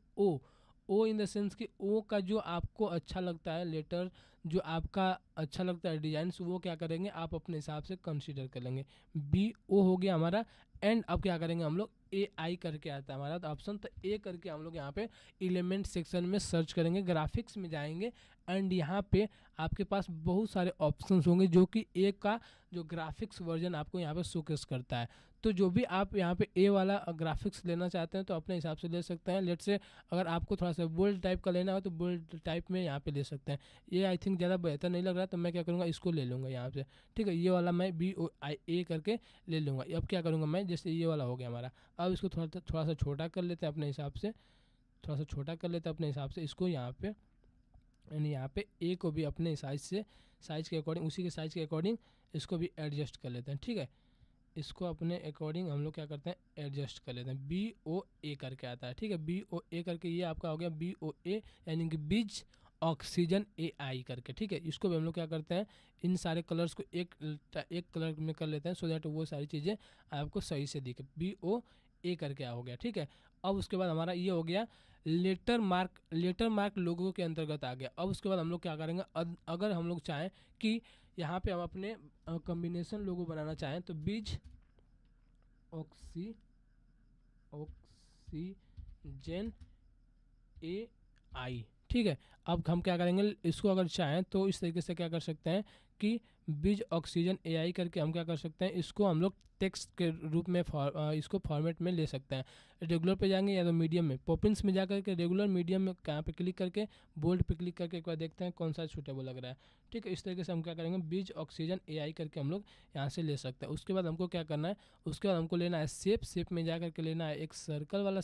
ओ इन द सेंस कि ओ का जो आपको अच्छा लगता है लेटर, जो आपका अच्छा लगता है डिजाइन, वो क्या करेंगे आप अपने हिसाब से कंसीडर कर लेंगे। BO हो गया हमारा। एंड अब क्या करेंगे हम लोग, AI करके आता है हमारा तो ऑप्शन, तो ए करके हम लोग यहाँ पे एलिमेंट सेक्शन में सर्च करेंगे, ग्राफिक्स में जाएंगे, एंड यहाँ पे आपके पास बहुत सारे ऑप्शंस होंगे जो कि ए का जो ग्राफिक्स वर्जन आपको यहाँ पे शोकेस करता है। तो जो भी आप यहाँ पे ए वाला ग्राफिक्स लेना चाहते हैं तो अपने हिसाब से ले सकते हैं। लेट से अगर आपको थोड़ा सा बोल्ड टाइप का लेना हो तो बोल्ड टाइप में यहाँ पे ले सकते हैं। ये आई थिंक ज़्यादा बेहतर नहीं लग रहा, तो मैं क्या करूँगा, इसको ले लूँगा यहाँ से, ठीक है। ये वाला मैं BOIA करके ले लूँगा। अब क्या करूँगा मैं, जैसे ये वाला हो गया हमारा, अब इसको थोड़ा सा छोटा कर लेते हैं अपने हिसाब से, थोड़ा सा छोटा कर लेते हैं अपने हिसाब से इसको यहाँ पे, एंड यहाँ पे ए को भी अपने साइज से, साइज के अकॉर्डिंग, उसी के साइज के अकॉर्डिंग इसको भी एडजस्ट कर लेते हैं, ठीक है। इसको अपने अकॉर्डिंग हम लोग क्या करते हैं, एडजस्ट कर लेते हैं। BOA करके आता है, ठीक है। BOA करके ये आपका हो गया BOA, यानी कि बीज ऑक्सीजन AI करके, ठीक है। इसको भी हम लोग क्या करते हैं, इन सारे कलर्स को एक कलर में कर लेते हैं, सो दैट वो सारी चीज़ें आपको सही से दिखे। BOA करके हो गया, ठीक है। अब उसके बाद हमारा ये हो गया लेटर मार्क लोगों के अंतर्गत आ गया। अब उसके बाद हम लोग क्या करेंगे, अगर हम लोग चाहें कि यहाँ पे हम अपने कॉम्बिनेशन लोगो बनाना चाहें तो बीज ऑक्सीजन AI, ठीक है। अब हम क्या करेंगे, इसको अगर चाहें तो इस तरीके से क्या कर सकते हैं कि बीज ऑक्सीजन AI करके हम क्या कर सकते हैं, इसको हम लोग टेक्स्ट के रूप में इसको फॉर्मेट में ले सकते हैं। रेगुलर पे जाएंगे या तो मीडियम में, पॉपिंस में जा करके रेगुलर, मीडियम में कहाँ पे क्लिक करके, बोल्ड पे क्लिक करके एक बार देखते हैं कौन सा सूटेबल लग रहा है, ठीक है। इस तरीके से हम क्या करेंगे, बीज ऑक्सीजन AI करके हम लोग यहाँ से ले सकते हैं। उसके बाद हमको क्या करना है, उसके बाद हमको लेना है शेप में जा करके लेना है एक सर्कल वाला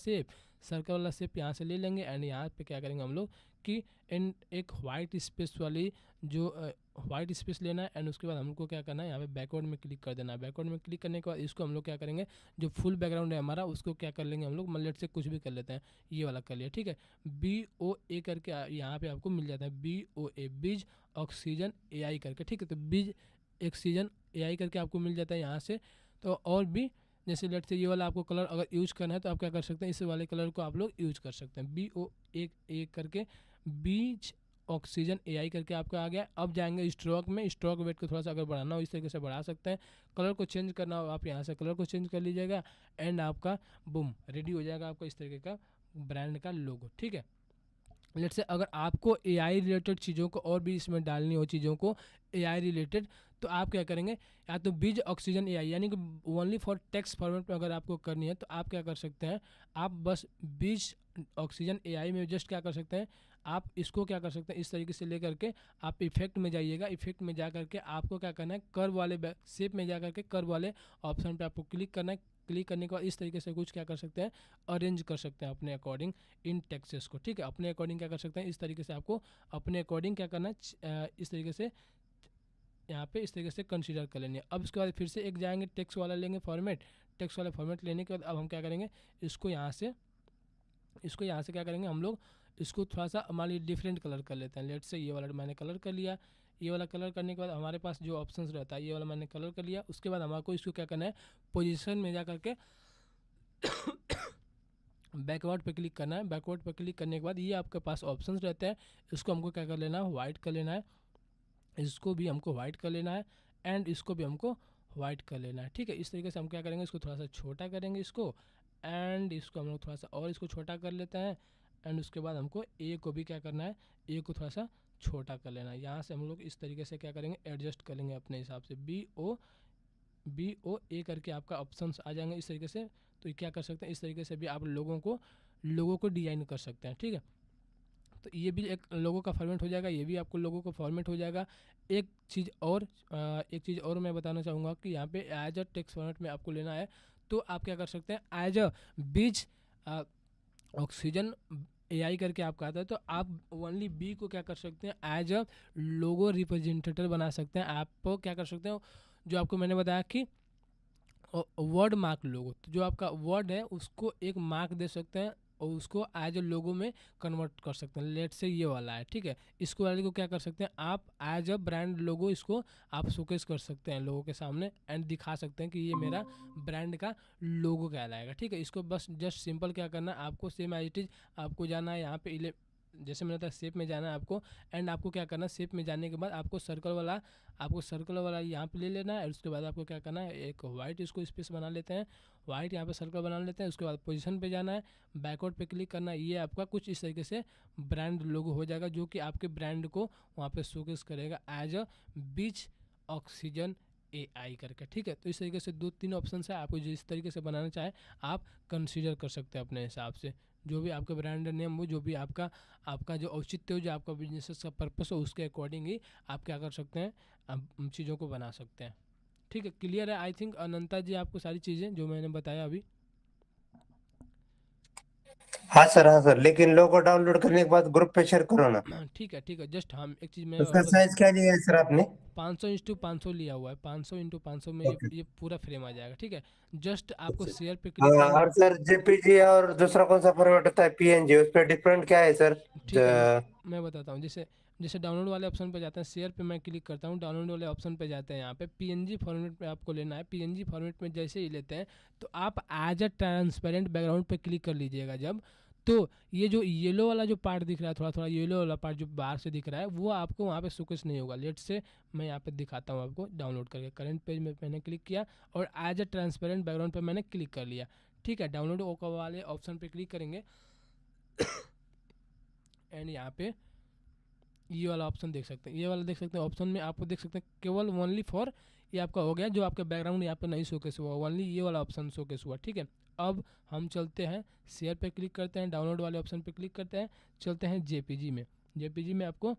शेप यहाँ से ले लेंगे, एंड यहाँ पे क्या करेंगे हम लोग कि इन एक वाइट स्पेस वाली जो वाइट स्पेस लेना है, एंड उसके बाद हमको क्या करना है, यहाँ पे बैकवर्ड में क्लिक कर देना है। बैकवर्ड में क्लिक करने के बाद इसको हम लोग क्या करेंगे, जो फुल बैकग्राउंड है हमारा उसको क्या कर लेंगे हम लोग, मल्लेट से कुछ भी कर लेते हैं, ये वाला कर लिया, ठीक है। BOA करके यहाँ पे आपको मिल जाता है, BOA बीज ऑक्सीजन AI करके, ठीक है। तो बीज ऑक्सीजन AI करके आपको मिल जाता है यहाँ से। तो और भी जैसे लेट से ये वाला आपको कलर अगर यूज करना है तो आप क्या कर सकते हैं, इस वाले कलर को आप लोग यूज कर सकते हैं। BO एक करके बीच ऑक्सीजन AI करके आपका आ गया। अब जाएंगे स्ट्रोक में, स्ट्रोक वेट को थोड़ा सा अगर बढ़ाना हो इस तरीके से बढ़ा सकते हैं। कलर को चेंज करना हो आप यहाँ से कलर को चेंज कर लीजिएगा एंड आपका बूम रेडी हो जाएगा आपका इस तरीके का ब्रांड का लोगो। ठीक है, लेट से अगर आपको AI रिलेटेड चीज़ों को और भी इसमें डालनी हो, चीज़ों को AI रिलेटेड, तो आप क्या करेंगे, या तो बीज ऑक्सीजन AI यानी कि ओनली फॉर टेक्स्ट फॉर्मेट में अगर आपको करनी है तो आप क्या कर सकते हैं, आप बस बीज ऑक्सीजन AI में जस्ट क्या कर सकते हैं, आप इसको क्या कर सकते हैं, इस तरीके से लेकर के आप इफेक्ट में जाइएगा। इफेक्ट में जा करके आपको क्या करना है, कर्व वाले शेप में जा करके कर्व वाले ऑप्शन पे आपको क्लिक करना है। क्लिक करने के बाद इस तरीके से कुछ क्या कर सकते हैं, अरेंज कर सकते हैं अपने अकॉर्डिंग इन टेक्सेस को। ठीक है, अपने अकॉर्डिंग क्या कर सकते हैं, इस तरीके से आपको अपने अकॉर्डिंग क्या करना है, इस तरीके से यहाँ पे इस तरीके से कंसीडर कर लेंगे। अब उसके बाद फिर से एक जाएंगे टेक्स्ट वाला लेंगे फॉर्मेट। टेक्स्ट वाला फॉर्मेट लेने के बाद अब हम क्या करेंगे, इसको यहाँ से क्या करेंगे, हम लोग इसको थोड़ा सा मान लीजिए डिफरेंट कलर कर लेते हैं। लेट से ये वाला मैंने कलर कर लिया। ये वाला कलर करने के बाद हमारे पास जो ऑप्शंस रहता है, ये वाला मैंने कलर कर लिया। उसके बाद हमारे को इसको क्या करना है, पोजीशन में जा करके बैकवर्ड पे क्लिक करना है। बैकवर्ड पे क्लिक करने के बाद ये आपके पास ऑप्शंस रहते हैं, इसको हमको क्या कर लेना है, वाइट कर लेना है। इसको भी हमको वाइट कर लेना है एंड इसको भी हमको वाइट कर लेना है। ठीक है, इस तरीके से हम क्या करेंगे, इसको थोड़ा सा छोटा करेंगे इसको, एंड इसको हम लोग थोड़ा सा और इसको छोटा कर लेते हैं। एंड उसके बाद हमको ए को भी क्या करना है, ए को थोड़ा सा छोटा कर लेना है। यहाँ से हम लोग इस तरीके से क्या करेंगे, एडजस्ट कर लेंगे अपने हिसाब से। BOA करके आपका ऑप्शंस आ जाएंगे इस तरीके से। तो ये क्या कर सकते हैं, इस तरीके से भी आप लोगों को डिजाइन कर सकते हैं। ठीक है, तो ये भी एक लोगो का फॉर्मेट हो जाएगा, ये भी आपको लोगों का फॉर्मेट हो जाएगा। एक चीज़ और मैं बताना चाहूँगा कि यहाँ पे एज अ टेक्स्ट फॉर्मेट में आपको लेना है तो आप क्या कर सकते हैं, एज अ बीज ऑक्सीजन AI करके आपका आता है, तो आप ओनली बी को क्या कर सकते हैं, एज अ लोगो रिप्रेजेंटेटिव बना सकते हैं। आप क्या कर सकते हैं, जो आपको मैंने बताया कि वर्ड मार्क लोगो, तो जो आपका वर्ड है उसको एक मार्क दे सकते हैं और उसको एज ए लोगो में कन्वर्ट कर सकते हैं। लेट से ये वाला है, ठीक है, इसको वाले को क्या कर सकते हैं, आप एज अ ब्रांड लोगो इसको आप शोकेस कर सकते हैं लोगों के सामने एंड दिखा सकते हैं कि ये मेरा ब्रांड का लोगो कहलाएगा। ठीक है, इसको बस जस्ट सिंपल क्या करना है, आपको सेम एज इट इज आपको जाना है यहाँ पे जैसे मैंने बताया शेप में जाना है आपको। एंड आपको क्या करना है, शेप में जाने के बाद आपको सर्कल वाला यहाँ पे ले लेना है। और उसके बाद आपको क्या करना है, एक वाइट इसको स्पेस बना लेते हैं, वाइट यहाँ पे सर्कल बना लेते हैं। उसके बाद पोजीशन पे जाना है, बैकवर्ड पे क्लिक करना है। ये आपका कुछ इस तरीके से ब्रांड लोगो हो जाएगा जो कि आपके ब्रांड को वहाँ पे शोकेस करेगा as a beach oxygen AI करके। ठीक है, तो इस तरीके से 2-3 ऑप्शन है, आपको जिस तरीके से बनाना चाहे आप कंसीडर कर सकते हैं अपने हिसाब से। जो भी आपका ब्रांड नेम हो, जो भी आपका आपका जो औचित्य हो, जो आपका बिजनेस का पर्पस हो, उसके अकॉर्डिंग ही आप क्या कर सकते हैं, आप चीज़ों को बना सकते हैं। ठीक है, क्लियर है आई थिंक अनंता जी आपको सारी चीज़ें जो मैंने बताया अभी। हाँ सर, लेकिन लोगो डाउनलोड करने के बाद ग्रुप पे शेयर करो ना। ठीक है, जस्ट हम एक चीज़ मैं उसका और बता, साइज क्या लिया है सर आपने? 500x500 लिया हुआ है, 500x500 में ओके। ये पूरा फ्रेम आ जाएगा। ठीक है, जस्ट आपको अच्छा। शेयर पे क्लिक हाँ, करना और है। सर JPG और दूसरा कौन सा फॉर्मेट होता है PNG, उस पर डिफरेंट क्या है सर? ठीक है, मैं बताता हूँ। जैसे जैसे डाउनलोड वाले ऑप्शन पे जाते हैं, शेयर पे मैं क्लिक करता हूँ, डाउनलोड वाले ऑप्शन पे जाते हैं, यहाँ पे PNG फॉर्मेट पे आपको लेना है। PNG फॉर्मेट में जैसे ही लेते हैं तो आप एज अ ट्रांसपेरेंट बैकग्राउंड पे क्लिक कर लीजिएगा जब, तो ये जो येलो वाला जो पार्ट दिख रहा है, थोड़ा थोड़ा येलो वाला पार्ट जो बाहर से दिख रहा है, वो आपको वहाँ पे शोकेस नहीं होगा। लेट से मैं यहाँ पे दिखाता हूँ आपको डाउनलोड करके। करंट पेज में मैंने क्लिक किया और एज अ ट्रांसपेरेंट बैकग्राउंड पे मैंने क्लिक कर लिया। ठीक है, डाउनलोड वाले ऑप्शन पे क्लिक करेंगे एंड यहाँ पे ये वाला ऑप्शन देख सकते हैं, ये वाला देख सकते हैं ऑप्शन में आपको देख सकते हैं केवल ओनली फॉर, ये आपका हो गया जो आपका बैकग्राउंड यहाँ पे नहीं शोकेस हुआ, ओनली ये वाला ऑप्शन शोकेस हुआ। ठीक है, अब हम चलते हैं शेयर पे क्लिक करते हैं, डाउनलोड वाले ऑप्शन पे क्लिक करते हैं, चलते हैं JPG में। JPG में आपको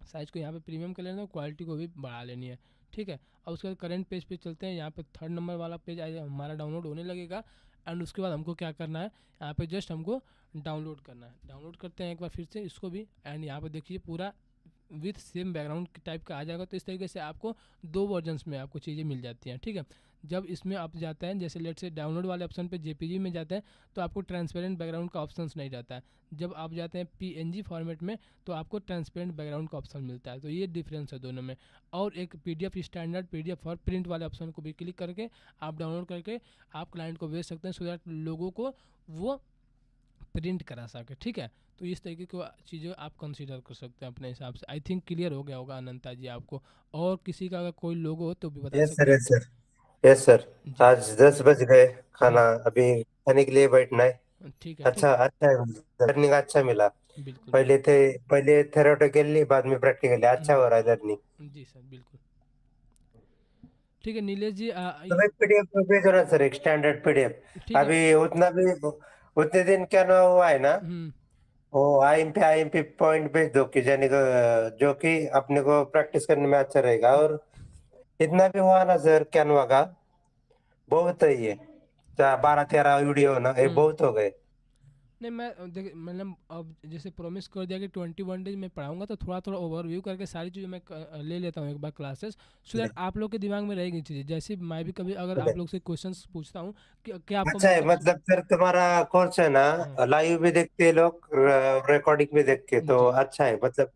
साइज को यहाँ पे प्रीमियम कर लेना है, क्वालिटी को भी बढ़ा लेनी है। ठीक है, अब उसके बाद करंट पेज पे चलते हैं, यहाँ पे 3rd नंबर वाला पेज हमारा डाउनलोड होने लगेगा। एंड उसके बाद हमको क्या करना है, यहाँ पे जस्ट हमको डाउनलोड करना है। डाउनलोड करते हैं एक बार फिर से इसको भी, एंड यहाँ पे देखिए पूरा विथ सेम बैकग्राउंड टाइप का आ जाएगा। तो इस तरीके से आपको 2 वर्जन्स में आपको चीज़ें मिल जाती हैं, ठीक है। जब इसमें आप जाते हैं, जैसे लेट से डाउनलोड वाले ऑप्शन पे जेपीजी में जाते हैं, तो आपको ट्रांसपेरेंट बैकग्राउंड का ऑप्शन नहीं रहता है। जब आप जाते हैं पीएनजी फॉर्मेट में, तो आपको ट्रांसपेरेंट बैकग्राउंड का ऑप्शन मिलता है। तो ये डिफरेंस है दोनों में। और एक पीडीएफ स्टैंडर्ड पीडीएफ और प्रिंट वाले ऑप्शन को भी क्लिक करके आप डाउनलोड करके आप क्लाइंट को भेज सकते हैं, सो दैट लोगों को वो प्रिंट करा सके, ठीक है। तो इस तरीके की चीज़ें आप कंसीडर कर सकते हैं अपने हिसाब से। आई थिंक क्लियर हो गया होगा अनंता जी आपको। और किसी का अगर कोई लोगो हो तो भी बता यस सर, सकते हैं। Yes sir, yes sir. जी आज 10 बज गए, खाना हाँ अभी खाने के लिए बैठना है। ठीक है ठीक अच्छा, है। अच्छा है, लर्निंग अच्छा मिला। बिल्कुल पहले बिल्कुल। थे, पहले थेरोटिकली, बाद में प्रैक्टिकली, अच्छा हो रहा है लर्निंग। जी सर बिल्कुल। ठीक है नीलेश जी तो एक पीडीएफ में भेजो ना सर, एक स्टैंडर्ड पीडीएफ। ठीक है। अभी उतना भी, उतने दिन क्या ना हुआ है ना, हम्म वो आईएमपी पॉइंट भेज दो कि जाने को, जो कि अपने को प्रैक्टिस करने में अच्छा रहेगा। और इतना भी हुआ ना सर कैनवा का, बहुत है ये। 12-13 वीडियो ना, ये हम्म। बहुत हो गए। नहीं मैं देखिए मैंने अब जैसे प्रॉमिस कर दिया कि 21 डेज में पढ़ाऊंगा, तो थोड़ा थोड़ा ओवरव्यू करके सारी चीज़ें मैं ले लेता हूँ एक बार क्लासेस, सो दैट आप लोग के दिमाग में रहेगी चीज़ें। जैसे मैं भी कभी अगर आप लोग से क्वेश्चंस पूछता हूँ कि क्या आपको अच्छा है, मतलब मतलब सर तुम्हारा कोर्स है ना, हाँ लाइव भी देखते हैं लोग, रिकॉर्डिंग भी देखते हैं, तो जी अच्छा है। मतलब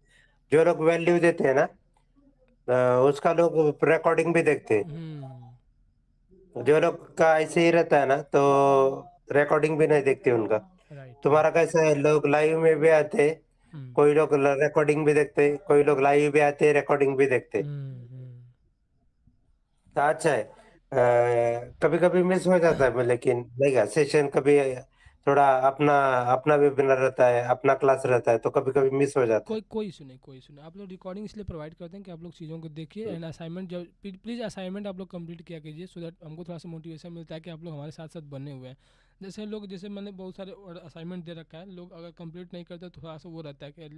जो लोग वैल्यू देते हैं ना, उसका लोग रिकॉर्डिंग भी देखते हम्म। हैं। जो लोग का ऐसे ही रहता है ना, तो रिकॉर्डिंग भी नहीं देखते उनका। राइट तुम्हारा राइट। कैसा है, लोग लाइव में भी आते, हम्म कोई लोग रिकॉर्डिंग भी देखते, कोई लोग लाइव भी आते रिकॉर्डिंग भी देखते। हम्म। तो अच्छा है। कभी कभी मिस हो जाता है, लेकिन नहीं, सेशन कभी थोड़ा अपना अपना वेबिनार रहता है, अपना क्लास रहता है, तो कभी कभी मिस हो जाता कोई कोई इशू नहीं, कोई इशू नहीं। आप लोग रिकॉर्डिंग इसलिए प्रोवाइड करते हैं कि आप लोग चीज़ों को देखिए, है। एंड असाइनमेंट जब प्लीज़ असाइनमेंट आप लोग कंप्लीट किया कीजिए, सो दैट हमको थोड़ा सा मोटिवेशन मिलता है कि आप लोग हमारे साथ साथ बने हुए हैं। जैसे लोग, जैसे मैंने बहुत सारे असाइनमेंट दे रखा है, लोग अगर कंप्लीट नहीं करते तो थोड़ा सा वो रहता है कि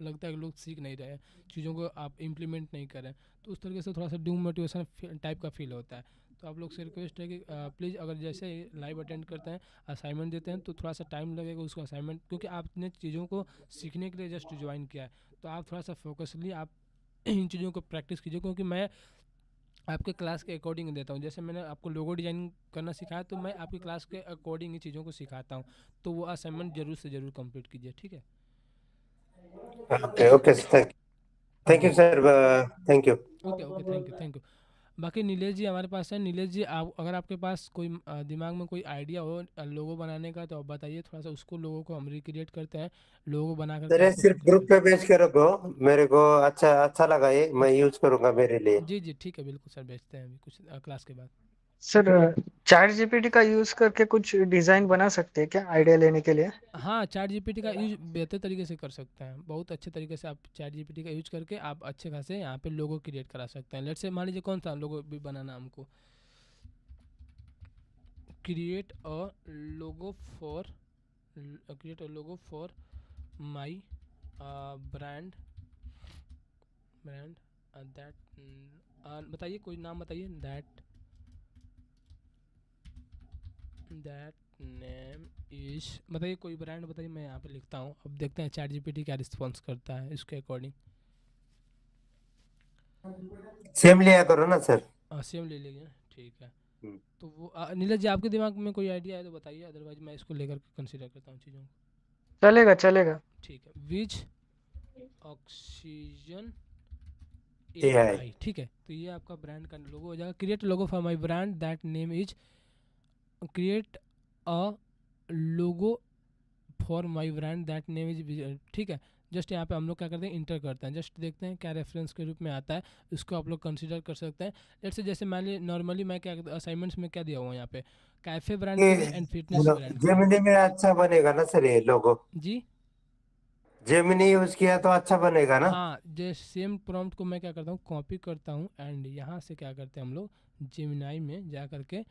लगता है कि लोग सीख नहीं रहे हैं, चीज़ों को आप इम्प्लीमेंट नहीं करें, तो उस तरीके से थोड़ा सा डिमोटिवेशन टाइप का फील होता है। तो आप लोग से रिक्वेस्ट है कि प्लीज़ अगर जैसे लाइव अटेंड करते हैं, असाइनमेंट देते हैं, तो थोड़ा सा टाइम लगेगा उसको असाइनमेंट, क्योंकि आपने चीज़ों को सीखने के लिए जस्ट ज्वाइन किया है। तो आप थोड़ा सा फोकसली आप इन चीज़ों को प्रैक्टिस कीजिए, क्योंकि मैं आपके क्लास के अकॉर्डिंग देता हूँ। जैसे मैंने आपको लोगो डिजाइनिंग करना सिखाया, तो मैं आपकी क्लास के अकॉर्डिंग ही चीज़ों को सिखाता हूँ। तो वो असाइनमेंट जरूर से जरूर कंप्लीट कीजिए, ठीक है। Okay okay sir, thank you जी sir, thank you. Okay okay, thank you thank you. बाकी नीलेश जी हमारे पास है। नीलेश जी आप, अगर आपके पास कोई दिमाग में कोई आइडिया हो लोगो बनाने का, तो आप बताइए थोड़ा सा, उसको लोगों को हम रिक्रिएट करते हैं, लोगो बना करके सर ये आपको सिर्फ शोकेस ग्रुप करते पे भेज के रखो, मेरे को अच्छा अच्छा लगा, ये हैं। मैं यूज करूंगा मेरे लिए। जी जी ठीक है, बिल्कुल सर, भेजते हैं अभी कुछ क्लास के बाद। सर चैट जीपीटी का यूज करके कुछ डिजाइन बना सकते हैं क्या, आइडिया लेने के लिए? हाँ चैट जीपीटी का यूज बेहतर तरीके से कर सकते हैं, बहुत अच्छे तरीके से आप चैट जीपीटी का यूज करके आप अच्छे खासे यहाँ पे लोगो क्रिएट करा सकते हैं। लेट से मान लीजिए कौन सा लोगो भी बनाना हमको, create a logo for, create a logo for my brand, brand that, बताइए कोई नाम बताइए, दैट नेम इज, बताइए कोई ब्रांड बताइए, मैं यहाँ पे लिखता हूँ। अब देखते हैं चैट जीपीटी क्या रिस्पॉन्स करता है इसके अकॉर्डिंग। सेम लिया करो ना सर। सेम ले लीजिए, ठीक है। हम्म। तो वो नीरज जी आपके दिमाग में कोई आइडिया है तो बताइए, अदरवाइज मैं इसको लेकर कंसिडर करता हूँ चीज़ों को। चलेगा चलेगा। ठीक है, विच ऑक्सीजन ये है। AI, ठीक है। तो ये आपका ब्रांड का लोगो हो जाएगा। Create logo for my brand that name is, create a logo for my brand that name is, ठीक है। जस्ट यहाँ पे हम लोग क्या करते हैं, इंटर करते हैं, जस्ट देखते हैं क्या रेफरेंस के रूप में आता है, उसको आप लोग कंसिडर कर सकते हैं। लेट्स से जैसे मान लीजिए नॉर्मली मैं क्या असाइनमेंट्स में क्या दिया हुआ है यहाँ पे, कैफ़े ब्रांड के लिए ये एंड फिटनेस ब्रांड के लिए। जेमिनी में अच्छा बनेगा ना सर ये लोगो? जी जेमिनी यूज किया तो अच्छा बनेगा ना? हाँ, जो सेम प्रॉम्प्ट को मैं क्या करता हूँ, कॉपी करता हूँ, एंड यहाँ से क्या करते हैं हम लोग, जेमिनाई में जा करके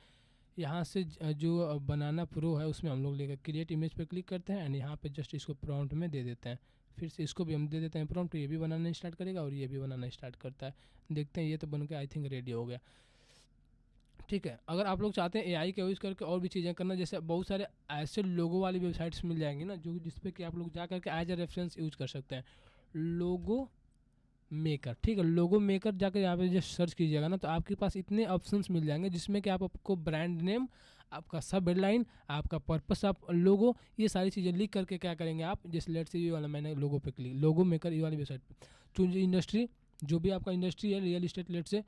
यहाँ से जो बनाना प्रो है उसमें हम लोग लेकर क्रिएट इमेज पे क्लिक करते हैं, एंड यहाँ पे जस्ट इसको प्रॉम्प्ट में दे देते हैं। फिर से इसको भी हम दे देते हैं प्रॉम्प्ट, ये भी बनाना स्टार्ट करेगा और ये भी बनाना स्टार्ट करता है। देखते हैं, ये तो बन के आई थिंक रेडी हो गया, ठीक है। अगर आप लोग चाहते हैं एआई का यूज़ करके और भी चीज़ें करना, जैसे बहुत सारे ऐसे लोगो वाली वेबसाइट्स मिल जाएंगी ना, जो जिसपे कि आप लोग जा करके एज ए रेफरेंस यूज कर सकते हैं। लोगो मेकर, ठीक है। लोगो मेकर जाकर यहाँ पे जस्ट सर्च कीजिएगा ना, तो आपके पास इतने ऑप्शंस मिल जाएंगे जिसमें कि आप आपको ब्रांड नेम, आपका सब हेडलाइन, आपका पर्पस ऑफ लोगो, ये सारी चीज़ें लिख करके क्या करेंगे आप, जैसे लेट से ये वाला मैंने लोगो पे क्लिक, लोगो मेकर ये वाली वेबसाइट पे चूज इंडस्ट्री, जो भी आपका इंडस्ट्री है, रियल इस्टेट, लेट से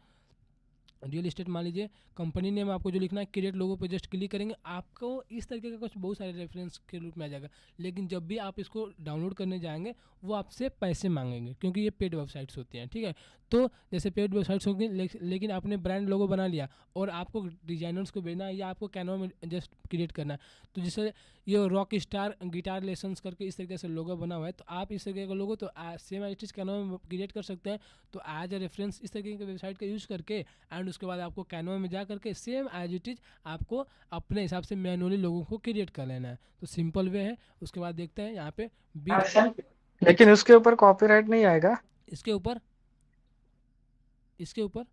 रियल इस्टेट मान लीजिए, कंपनी नेम आपको जो लिखना है, क्रिएट लोगो पे जस्ट क्लिक करेंगे, आपको इस तरीके का कुछ बहुत सारे रेफरेंस के रूप में आ जाएगा। लेकिन जब भी आप इसको डाउनलोड करने जाएंगे वो आपसे पैसे मांगेंगे, क्योंकि ये पेड वेबसाइट्स होती हैं, ठीक है। तो जैसे पेड वेबसाइट्स होंगी, लेकिन आपने ब्रांड लोगो बना लिया और आपको डिजाइनर्स को भेजना है या आपको कैनवा में जस्ट क्रिएट करना है, तो जैसे ये रॉक स्टार गिटार लेसन्स करके इस तरीके से लोगो बना हुआ है, तो आप इस तरीके का लोगो तो same as it is Canva में क्रिएट कर सकते हैं। तो एज ए रेफरेंस इस तरीके की वेबसाइट का यूज़ करके एंड उसके बाद आपको कैनवा में जा करके सेम एज इट इज आपको अपने हिसाब से मैनुअली लोगों को क्रिएट कर लेना है। तो सिंपल वे है। उसके बाद देखते हैं यहाँ पे बीच, लेकिन उसके ऊपर कॉपीराइट नहीं आएगा? इसके ऊपर, इसके ऊपर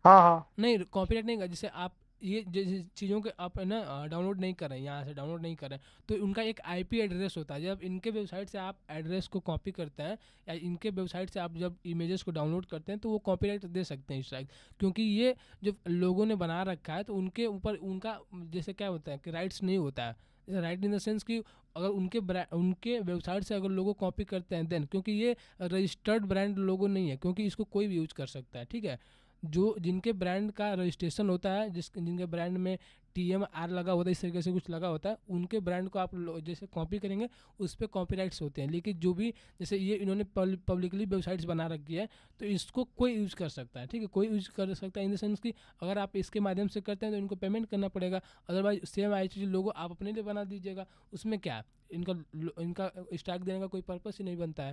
हाँ हाँ। नहीं कॉपीराइट नहीं, जैसे आप ये जैसे चीज़ों के आप है ना डाउनलोड नहीं कर रहे हैं, यहाँ से डाउनलोड नहीं कर रहे हैं, तो उनका एक आईपी एड्रेस होता है। जब इनके वेबसाइट से आप एड्रेस को कॉपी करते हैं या इनके वेबसाइट से आप जब इमेजेस को डाउनलोड करते हैं, तो वो कॉपीराइट दे सकते हैं स्ट्राइक, क्योंकि ये जो लोगों ने बना रखा है तो उनके ऊपर उनका जैसे क्या होता है कि राइट्स नहीं होता है, राइट इन द सेंस कि अगर उनके वेबसाइट से अगर लोगो कॉपी करते हैं देन, क्योंकि ये रजिस्टर्ड ब्रांड लोगो नहीं है, क्योंकि इसको कोई भी यूज कर सकता है, ठीक है। जो जिनके ब्रांड का रजिस्ट्रेशन होता है, जिनके ब्रांड में TMR लगा होता है, इस तरीके से कुछ लगा होता है, उनके ब्रांड को आप जैसे कॉपी करेंगे उस पर कॉपीराइट्स होते हैं। लेकिन जो भी जैसे ये इन्होंने पब्लिकली वेबसाइट्स बना रखी है, तो इसको कोई यूज़ कर सकता है, ठीक है, कोई यूज़ कर सकता है इन द सेंस कि अगर आप इसके माध्यम से करते हैं तो इनको पेमेंट करना पड़ेगा, अदरवाइज सेम आई चीज़ लोगो आप अपने लिए बना दीजिएगा, उसमें क्या है, इनका इनका स्ट्राइक देने का कोई पर्पस ही नहीं बनता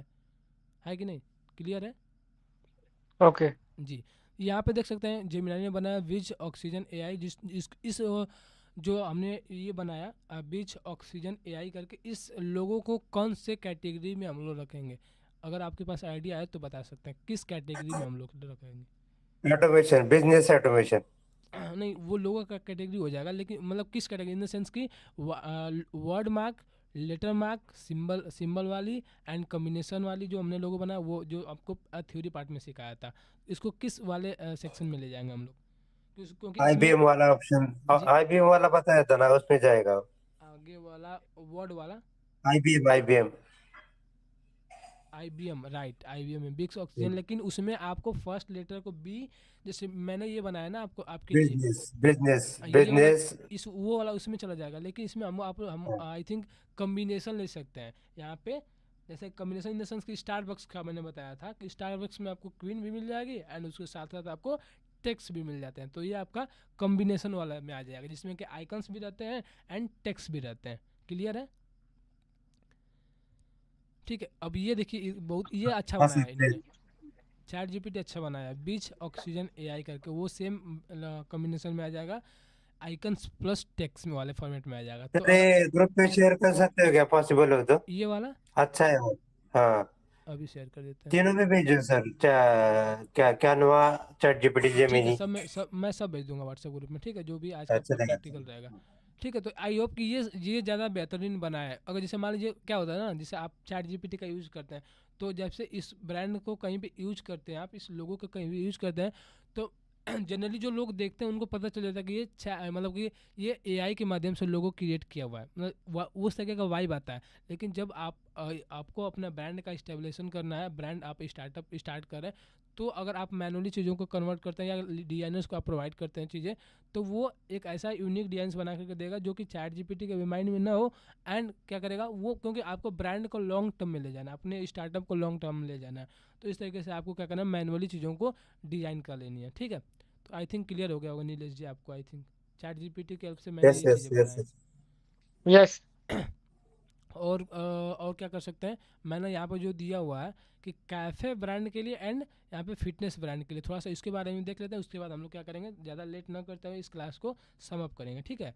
है कि नहीं? क्लियर है? ओके। जी। यहाँ पे देख सकते हैं जेमिनी ने बनाया विच ऑक्सीजन AI, जिस इस जो हमने ये बनाया विच ऑक्सीजन AI करके, इस लोगों को कौन से कैटेगरी में हम लोग रखेंगे? अगर आपके पास आइडिया है तो बता सकते हैं किस कैटेगरी में हम लोग रखेंगे। Automation, business automation. नहीं वो लोगों का कैटेगरी हो जाएगा, लेकिन मतलब किस कैटेगरी इन द सेंस कि word mark, letter mark, symbol symbol वाली एंड कॉम्बिनेशन वाली जो हमने लोगो बनाया, वो जो आपको थ्योरी पार्ट में सिखाया था, इसको किस वाले सेक्शन में ले जाएंगे हम लोग? क्योंकि इसमें IBM वाला ऑप्शन, जी IBM वाला बताया था ना, उसमें जाएगा। आगे वाला वर्ड वाला IBM। IBM, राइट, IBM में बिक्स ऑक्सीजन, लेकिन उसमें आपको फर्स्ट लेटर को B, जैसे मैंने ये बनाया ना आपको आपके लिए, बिजनेस बिजनेस ये वाला बिजनेस। इस वो वाला उसमें चला जाएगा, लेकिन इसमें हम आई थिंक कम्बिनेशन ले सकते हैं यहाँ पे। जैसे कम्बिनेशन इन द सेंस कि स्टारबक्स का मैंने बताया था कि स्टारबक्स में आपको क्वीन भी मिल जाएगी एंड उसके साथ साथ आपको टेक्स्ट भी मिल जाते हैं, तो ये आपका कम्बिनेशन वाला में आ जाएगा, जिसमें कि आइकन्स भी रहते हैं एंड टेक्स्ट भी रहते हैं। क्लियर है? ठीक है। अब ये देखिए बहुत ये अच्छा हाँ बनाया है सर। इन्होंने, चैट GPT अच्छा बनाया है, बीच ऑक्सीजन AI करके, वो सेम कॉम्बिनेशन में आ जाएगा, आइकन्स प्लस टेक्स्ट में वाले फॉर्मेट में आ जाएगा। तो अरे, अगर ग्रुप पे शेयर कर सकते हो क्या, पॉसिबल हो तो? ये वाला अच्छा है वो। हाँ, अभी शेयर कर देते हैं। तीनों में भेजो सर, क्या कैनवा, चैट जीपीटी, ठीक है, जेमिनी। मैं सब भेज दूंगा व्हाट्सएप ग्रुप में, ठीक है, जो भी आज का अच्छा आपका चलेगा। प्रैक्टिकल रहेगा। ठीक है, तो आई होप कि ये ज़्यादा बेहतरीन बना है। अगर जैसे मान लीजिए क्या होता है ना, जैसे आप चैट GPT का यूज़ करते हैं, तो जब से इस ब्रांड को कहीं पे यूज करते हैं, आप इस लोगों को कहीं भी यूज करते हैं, तो जनरली जो लोग देखते हैं उनको पता चल जाता है कि ये मतलब कि ये AI के माध्यम से लोगो क्रिएट किया हुआ है, मतलब उस तरीके का वाइब आता है। लेकिन जब आपको अपना ब्रांड का स्टेबलेशन करना है, ब्रांड आप स्टार्टअप स्टार्ट करें, तो अगर आप मैनुअली चीज़ों को कन्वर्ट करते हैं या डिजाइनर्स को आप प्रोवाइड करते हैं चीज़ें, तो वो एक ऐसा यूनिक डिजाइन बना करके देगा जो कि चैट GPT के रिमाइंड में ना हो। एंड क्या करेगा वो, क्योंकि आपको ब्रांड को लॉन्ग टर्म में ले जाना है, अपने स्टार्टअप को लॉन्ग टर्म में ले जाना है, तो इस तरीके से आपको क्या करना है, मैनुअली चीज़ों को डिजाइन कर लेनी है। ठीक है, तो आई थिंक क्लियर हो गया होगा नीलेश जी आपको। आई थिंक चैट GPT की हेल्प से मैंने यस ये यस चीज़ें यस बनाया। यस। यस। और क्या कर सकते हैं, मैंने यहाँ पर जो दिया हुआ है कि कैफ़े ब्रांड के लिए एंड यहाँ पे फिटनेस ब्रांड के लिए, थोड़ा सा इसके बारे में देख लेते हैं, उसके बाद हम लोग क्या करेंगे, ज़्यादा लेट ना करते हुए इस क्लास को सम अप करेंगे। ठीक है,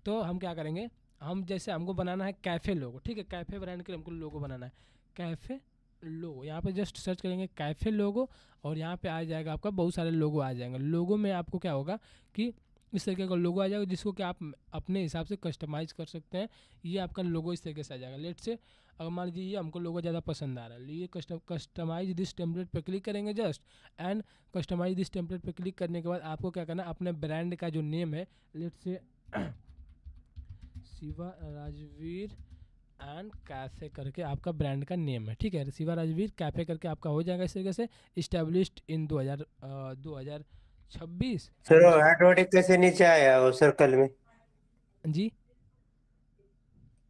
तो हम क्या करेंगे, हम जैसे हमको बनाना है कैफ़े लोगो, ठीक है, कैफ़े ब्रांड के लिए हमको लोगो बनाना है, कैफ़े लोगो, यहाँ पे जस्ट सर्च करेंगे कैफ़े लोगो, और यहाँ पे आ जाएगा आपका बहुत सारे लोगो आ जाएंगे। लोगो में आपको क्या होगा कि इस तरीके का लोगो आ जाएगा, जिसको कि आप अपने हिसाब से कस्टमाइज़ कर सकते हैं। ये आपका लोगो इस तरीके से आ जाएगा। लेट से अगर मान लीजिए ये हमको लोगो ज़्यादा पसंद आ रहा है, ये कस्टमाइज दिस टेम्पलेट पे क्लिक करेंगे just, and customize this template पे क्लिक करने के बाद आपको क्या करना है, अपने ब्रांड का जो नेम है, let's say Shiva Rajveer and cafe करके आपका ब्रांड का नेम है, ठीक है। शिवा राजवीर कैफ़े करके आपका हो जाएगा इस तरीके से, इस्टेब्लिश्ड इन 2026। सर ऑटोमेटिक कैसे नीचे आया वो सर्कल में? जी,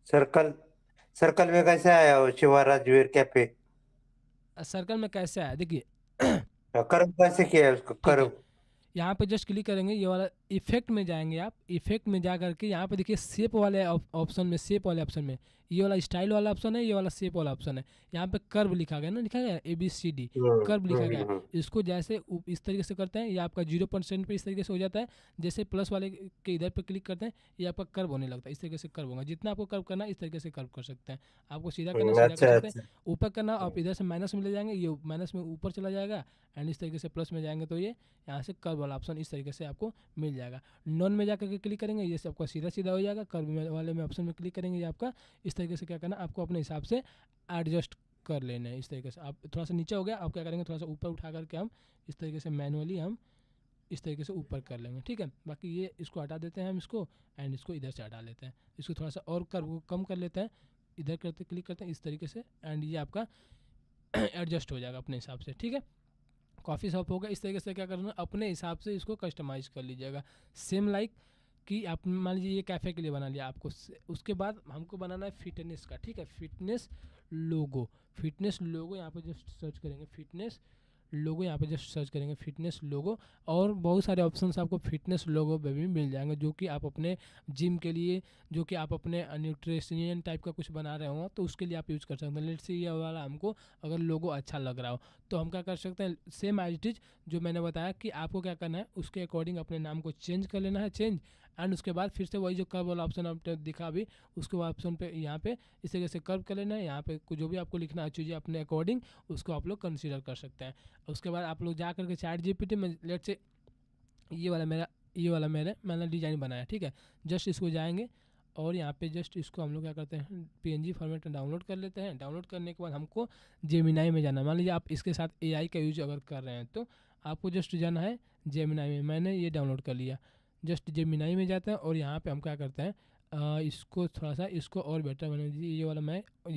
सर्कल सर्कल में कैसे आया वो शिवा राजवीर कैफे? सर्कल में कैसे आया देखिए, कर्व कैसे किया है उसको, ठीक कर्व? है, यहाँ पे जस्ट क्लिक करेंगे, ये वाला इफेक्ट में जाएंगे आप, इफेक्ट में जा करके यहाँ पे देखिए शेप वाले ऑप्शन में, शेप वाले ऑप्शन में ये वाला स्टाइल वाला ऑप्शन है, ये वाला शेप वाला ऑप्शन है, यहाँ पे कर्व लिखा गया ना, लिखा गया ABCD, कर्व लिखा गया है। इसको जैसे इस तरीके से करते हैं, ये आपका 0% पे इस तरीके से हो जाता है, जैसे प्लस वाले के इधर पे क्लिक करते हैं, ये आपका कर्व होने लगता है, इस तरीके से कर्व होगा। जितना आपको कर्व करना है इस तरीके से कर्व कर सकते हैं, आपको सीधा करना सीधा कर अच्छा सकते हैं, अच्छा। ऊपर करना आप इधर से माइनस में ले जाएंगे, ये माइनस में ऊपर चला जाएगा, एंड इस तरीके से प्लस में जाएंगे तो ये यहाँ से कर्व वाला ऑप्शन इस तरीके से आपको मिल जाएगा। नॉन में जाकर के क्लिक करेंगे, ये आपका सीधा सीधा हो जाएगा, कर्व वाले में ऑप्शन में क्लिक करेंगे, ये आपका इस तरीके से क्या करना, आपको अपने हिसाब से एडजस्ट कर लेना है। इस तरीके से आप थोड़ा सा नीचे हो गया, आप क्या करेंगे, थोड़ा सा ऊपर उठा करके हम इस तरीके से मैनुअली हम इस तरीके से ऊपर कर लेंगे, ठीक है। बाकी ये इसको हटा देते हैं हम इसको, एंड इसको इधर से हटा लेते हैं, इसको थोड़ा सा और कर्व को कम कर लेते हैं, इधर करते क्लिक करते हैं इस तरीके से, एंड ये आपका एडजस्ट हो जाएगा अपने हिसाब से, ठीक है। कॉफ़ी शॉप होगा, इस तरीके से क्या करना, अपने हिसाब से इसको कस्टमाइज़ कर लीजिएगा। सेम लाइक कि आप मान लीजिए ये कैफ़े के लिए बना लिया आपको, उसके बाद हमको बनाना है फिटनेस का, ठीक है, फिटनेस लोगो। फिटनेस लोगो यहाँ पे जस्ट सर्च करेंगे, फिटनेस लोगो यहाँ पे जस्ट सर्च करेंगे, फिटनेस लोगो, और बहुत सारे ऑप्शंस आपको फिटनेस लोगो पे भी मिल जाएंगे, जो कि आप अपने जिम के लिए, जो कि आप अपने न्यूट्रिशियन टाइप का कुछ बना रहे हो तो उसके लिए आप यूज़ कर सकते हैं। लेट्स से ये वाला हमको अगर लोगो अच्छा लग रहा हो तो हम क्या कर सकते हैं, सेम एज इट इज जो मैंने बताया कि आपको क्या करना है, उसके अकॉर्डिंग अपने नाम को चेंज कर लेना है, चेंज, एंड उसके बाद फिर से वही जो कर्व वाला ऑप्शन आपने दिखा अभी, उसके ऑप्शन पे यहाँ पे इस तरीके से कर्व कर लेना है, यहाँ पे जो भी आपको लिखना है चीज़ें अपने अकॉर्डिंग उसको आप लोग कंसीडर कर सकते हैं। उसके बाद आप लोग जा करके ChatGPT में, लेट से ये वाला मैंने डिज़ाइन बनाया, ठीक है, जस्ट इसको जाएंगे और यहाँ पे जस्ट इसको हम लोग क्या करते हैं, PNG फॉर्मेट में डाउनलोड कर लेते हैं। डाउनलोड करने के बाद हमको जेमिनाई में जाना, मान लीजिए आप इसके साथ AI का यूज अगर कर रहे हैं तो आपको जस्ट जाना है जेमिनाई में। मैंने ये डाउनलोड कर लिया, जस्ट जेमिनाई में जाते हैं और यहाँ पे हम क्या करते हैं, इसको थोड़ा सा इसको और बेटर बना दीजिए। ये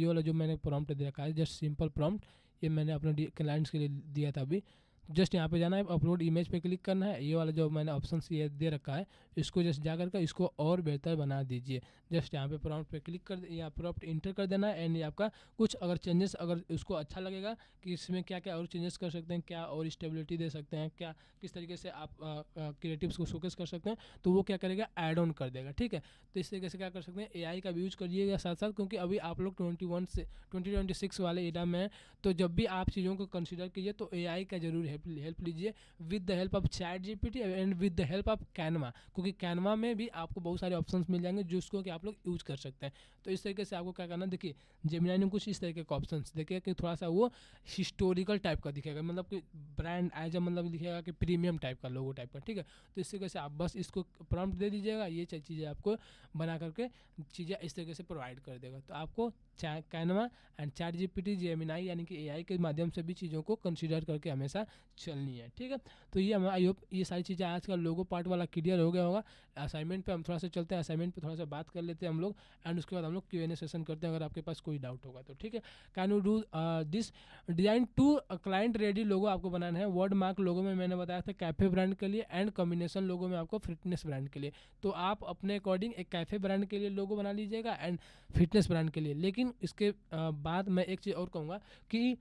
वाला जो मैंने प्रॉम्प्ट दे रखा है, जस्ट सिंपल प्रॉम्प्ट, ये मैंने अपने क्लाइंट्स के लिए दिया था अभी। जस्ट यहाँ पे जाना है, अपलोड इमेज पे क्लिक करना है, ये वाला जो मैंने ऑप्शन ये दे रखा है इसको जस्ट जा करके इसको और बेहतर बना दीजिए। जस्ट यहाँ पे प्रॉम्प्ट पे क्लिक कर या प्रॉम्प्ट इंटर कर देना है, एंड ये आपका कुछ अगर चेंजेस, अगर उसको अच्छा लगेगा कि इसमें क्या क्या और चेंजेस कर सकते हैं, क्या और स्टेबिलिटी दे सकते हैं, क्या किस तरीके से आप क्रिएटिव्स को शोकेस कर सकते हैं, तो वो क्या करेगा, ऐड ऑन कर देगा, ठीक है। तो इस तरीके से क्या कर सकते हैं, AI का भी यूज़ करिएगा साथ साथ, क्योंकि अभी आप लोग 2026 वाले एरा में हैं, तो जब भी आप चीज़ों को कंसिडर कीजिए तो AI का जरूर हेल्प लीजिए, with the help of ChatGPT and with the help of Canva, क्योंकि कैनवा में भी आपको बहुत सारे ऑप्शंस मिल जाएंगे जिसको कि आप लोग यूज़ कर सकते हैं। तो इस तरीके से आपको क्या करना, देखिए जेमिनी ने कुछ इस तरीके के ऑप्शंस देखिए कि थोड़ा सा वो हिस्टोरिकल टाइप का दिखेगा, मतलब कि ब्रांड एज अ मतलब दिखेगा कि प्रीमियम टाइप का, लोगो टाइप का, ठीक है। तो इस तरीके से आप बस इसको प्रॉम्प्ट दे दीजिएगा, ये चीज़ें आपको बना करके चीज़ें इस तरीके से प्रोवाइड कर देगा। तो आपको कैनवा एंड ChatGPT जेमिनी यानी कि AI के माध्यम से भी चीज़ों को कंसीडर करके हमेशा चलनी है, ठीक है। तो ये हमारा आई होप ये सारी चीज़ें आज का लोगो पार्ट वाला क्लियर हो गया होगा। असाइनमेंट पे हम थोड़ा सा चलते हैं, असाइनमेंट पे थोड़ा सा बात कर लेते हैं हम लोग, एंड उसके बाद हम लोग Q&A सेशन करते हैं अगर आपके पास कोई डाउट होगा तो, ठीक है। Can you do this design to client ready logo आपको बनाना है। वर्ड मार्क लोगो में मैंने बताया था कैफ़े ब्रांड के लिए, एंड कॉम्बिनेशन लोगो में आपको फिटनेस ब्रांड के लिए। तो आप अपने अकॉर्डिंग एक कैफ़े ब्रांड के लिए लोगो बना लीजिएगा एंड फिटनेस ब्रांड के लिए। लेकिन इसके बाद मैं एक चीज़ और कहूँगा कि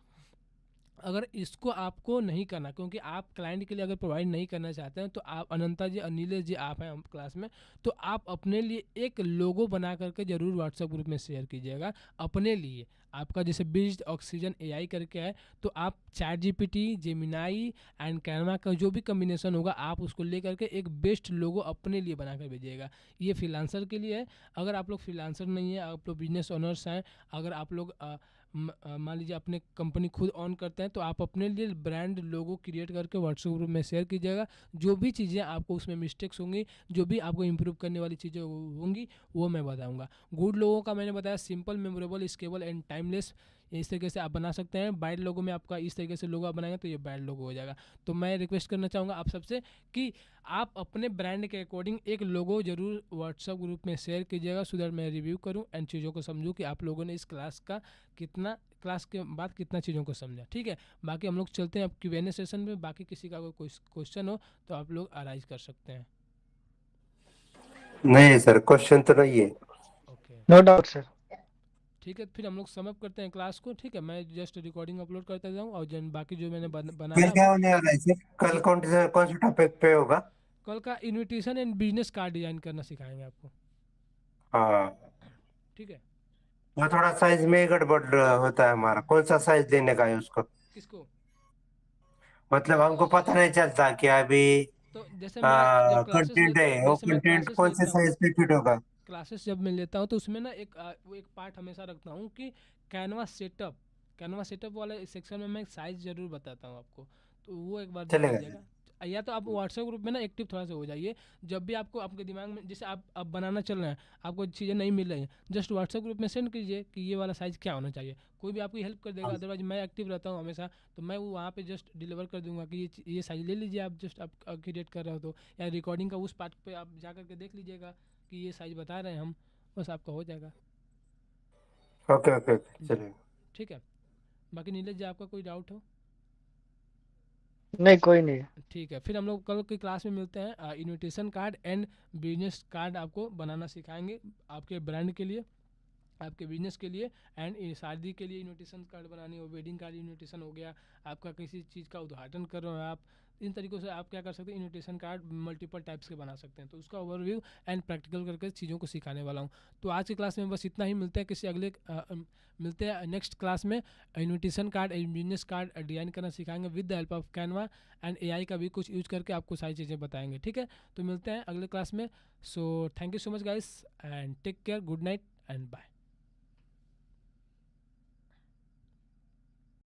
अगर इसको आपको नहीं करना, क्योंकि आप क्लाइंट के लिए अगर प्रोवाइड नहीं करना चाहते हैं तो आप अनंता जी, नीलेश जी, आप हैं हम क्लास में, तो आप अपने लिए एक लोगो बना करके ज़रूर व्हाट्सएप ग्रुप में शेयर कीजिएगा अपने लिए। आपका जैसे बिल्ड ऑक्सीजन AI करके है, तो आप ChatGPT, जेमिनाई एंड कैनवा का जो भी कम्बिनेशन होगा आप उसको ले करके एक बेस्ट लोगो अपने लिए बना कर भेजिएगा। ये फ्रीलांसर के लिए है। अगर आप लोग फ्रीलांसर नहीं है, आप लोग बिजनेस ओनर्स हैं, अगर आप लोग मान लीजिए अपने कंपनी खुद ऑन करते हैं, तो आप अपने लिए ब्रांड लोगो क्रिएट करके व्हाट्सएप ग्रुप में शेयर कीजिएगा। जो भी चीज़ें आपको उसमें मिस्टेक्स होंगी, जो भी आपको इम्प्रूव करने वाली चीज़ें होंगी, वो मैं बताऊँगा। गुड लोगों का मैंने बताया simple, memorable, scalable and timeless, इस तरीके से आप बना सकते हैं। बैड लोगो में आपका इस तरीके से लोगो आप बनाएंगे तो ये बैड लोगो हो जाएगा। तो मैं रिक्वेस्ट करना चाहूँगा आप सबसे कि आप अपने ब्रांड के अकॉर्डिंग एक लोगो जरूर व्हाट्सएप ग्रुप में शेयर कीजिएगा, सो दैट मैं रिव्यू करूँ एंड चीज़ों को समझूँ कि आप लोगों ने इस क्लास के बाद कितना चीज़ों को समझा। ठीक है, बाकी हम लोग चलते हैं अब Q&A सेशन में। बाकी किसी का कोई क्वेश्चन हो तो आप लोग अराइज कर सकते हैं। नहीं सर, क्वेश्चन तो नहीं है। Okay, no doubt sir. ठीक है, फिर हम लोग समअप करते हैं क्लास को। ठीक है, मैं जस्ट रिकॉर्डिंग अपलोड करता जाऊँ और जन बाकी जो मैंने कल बनाया क्या होने वाला है सर? कल कौन से टॉपिक पे होगा? कल का invitation and business card design करना सिखाएंगे आपको। हाँ, ठीक है, वो थोड़ा साइज में ही गड़बड़ होता है हमारा। कौन सा साइज देने का है उसको? किसको? मतलब हमको पता नहीं चलता कि अभी तो जैसे मैं जब क्लासेस ले कंटेंट है, वो जैसे मैं कंटेंट क्लासेस कौन से लेता हूँ, साइज पे फिट होगा? क्लासेस जब मैं लेता हूँ तो उसमें ना वो एक पार्ट हमेशा रखता हूँ कि कैनवा सेटअप वाले सेक्शन में मैं साइज़ ज़रूर बताता हूँ आपको। तो वो एक बार देख चलेगा लीजिएगा। या तो आप व्हाट्सएप ग्रुप में ना एक्टिव थोड़ा सा हो जाइए। जब भी आपको आपके दिमाग में जैसे आप अब बनाना चल रहे हैं, आपको चीज़ें नहीं मिल रही हैं, जस्ट व्हाट्सएप ग्रुप में सेंड कीजिए कि ये वाला साइज़ क्या होना चाहिए। कोई भी आपकी हेल्प कर देगा, सर। अदरवाइज मैं एक्टिव रहता हूँ हमेशा। तो मैं वो वहाँ पे जस्ट डिलीवर कर दूंगा कि ये साइज़ ले लीजिए आप, जस्ट आप क्रिएट कर रहे हो तो, या रिकॉर्डिंग का उस पार्ट पे आप जा करके देख लीजिएगा कि ये साइज़ बता रहे हैं हम, बस आपका हो जाएगा। ओके ओके ओके, जी, चलिए। ठीक है। बाकी नीरज जी आपका कोई डाउट हो? नहीं, कोई नहीं। ठीक है, फिर हम लोग कल की क्लास में मिलते हैं। Invitation card and business card आपको बनाना सिखाएंगे, आपके ब्रांड के लिए, आपके बिजनेस के लिए। एंड शादी के लिए इनविटेशन कार्ड बनानी हो, वेडिंग कार्ड इनविटेशन हो गया, आपका किसी चीज़ का उद्घाटन कर रहे हो आप, इन तरीक़ों से आप क्या कर सकते हैं, इनविटेशन कार्ड मल्टीपल टाइप्स के बना सकते हैं। तो उसका ओवरव्यू एंड प्रैक्टिकल करके चीज़ों को सिखाने वाला हूँ। तो आज की क्लास में बस इतना ही। मिलते हैं किसी अगले मिलते हैं नेक्स्ट क्लास में। Invitation card and business card design करना सिखाएंगे with the help of Canva and AI का भी कुछ यूज करके आपको सारी चीज़ें बताएंगे। ठीक है, तो मिलते हैं अगले क्लास में। So thank you so much guys and take care, good night and bye.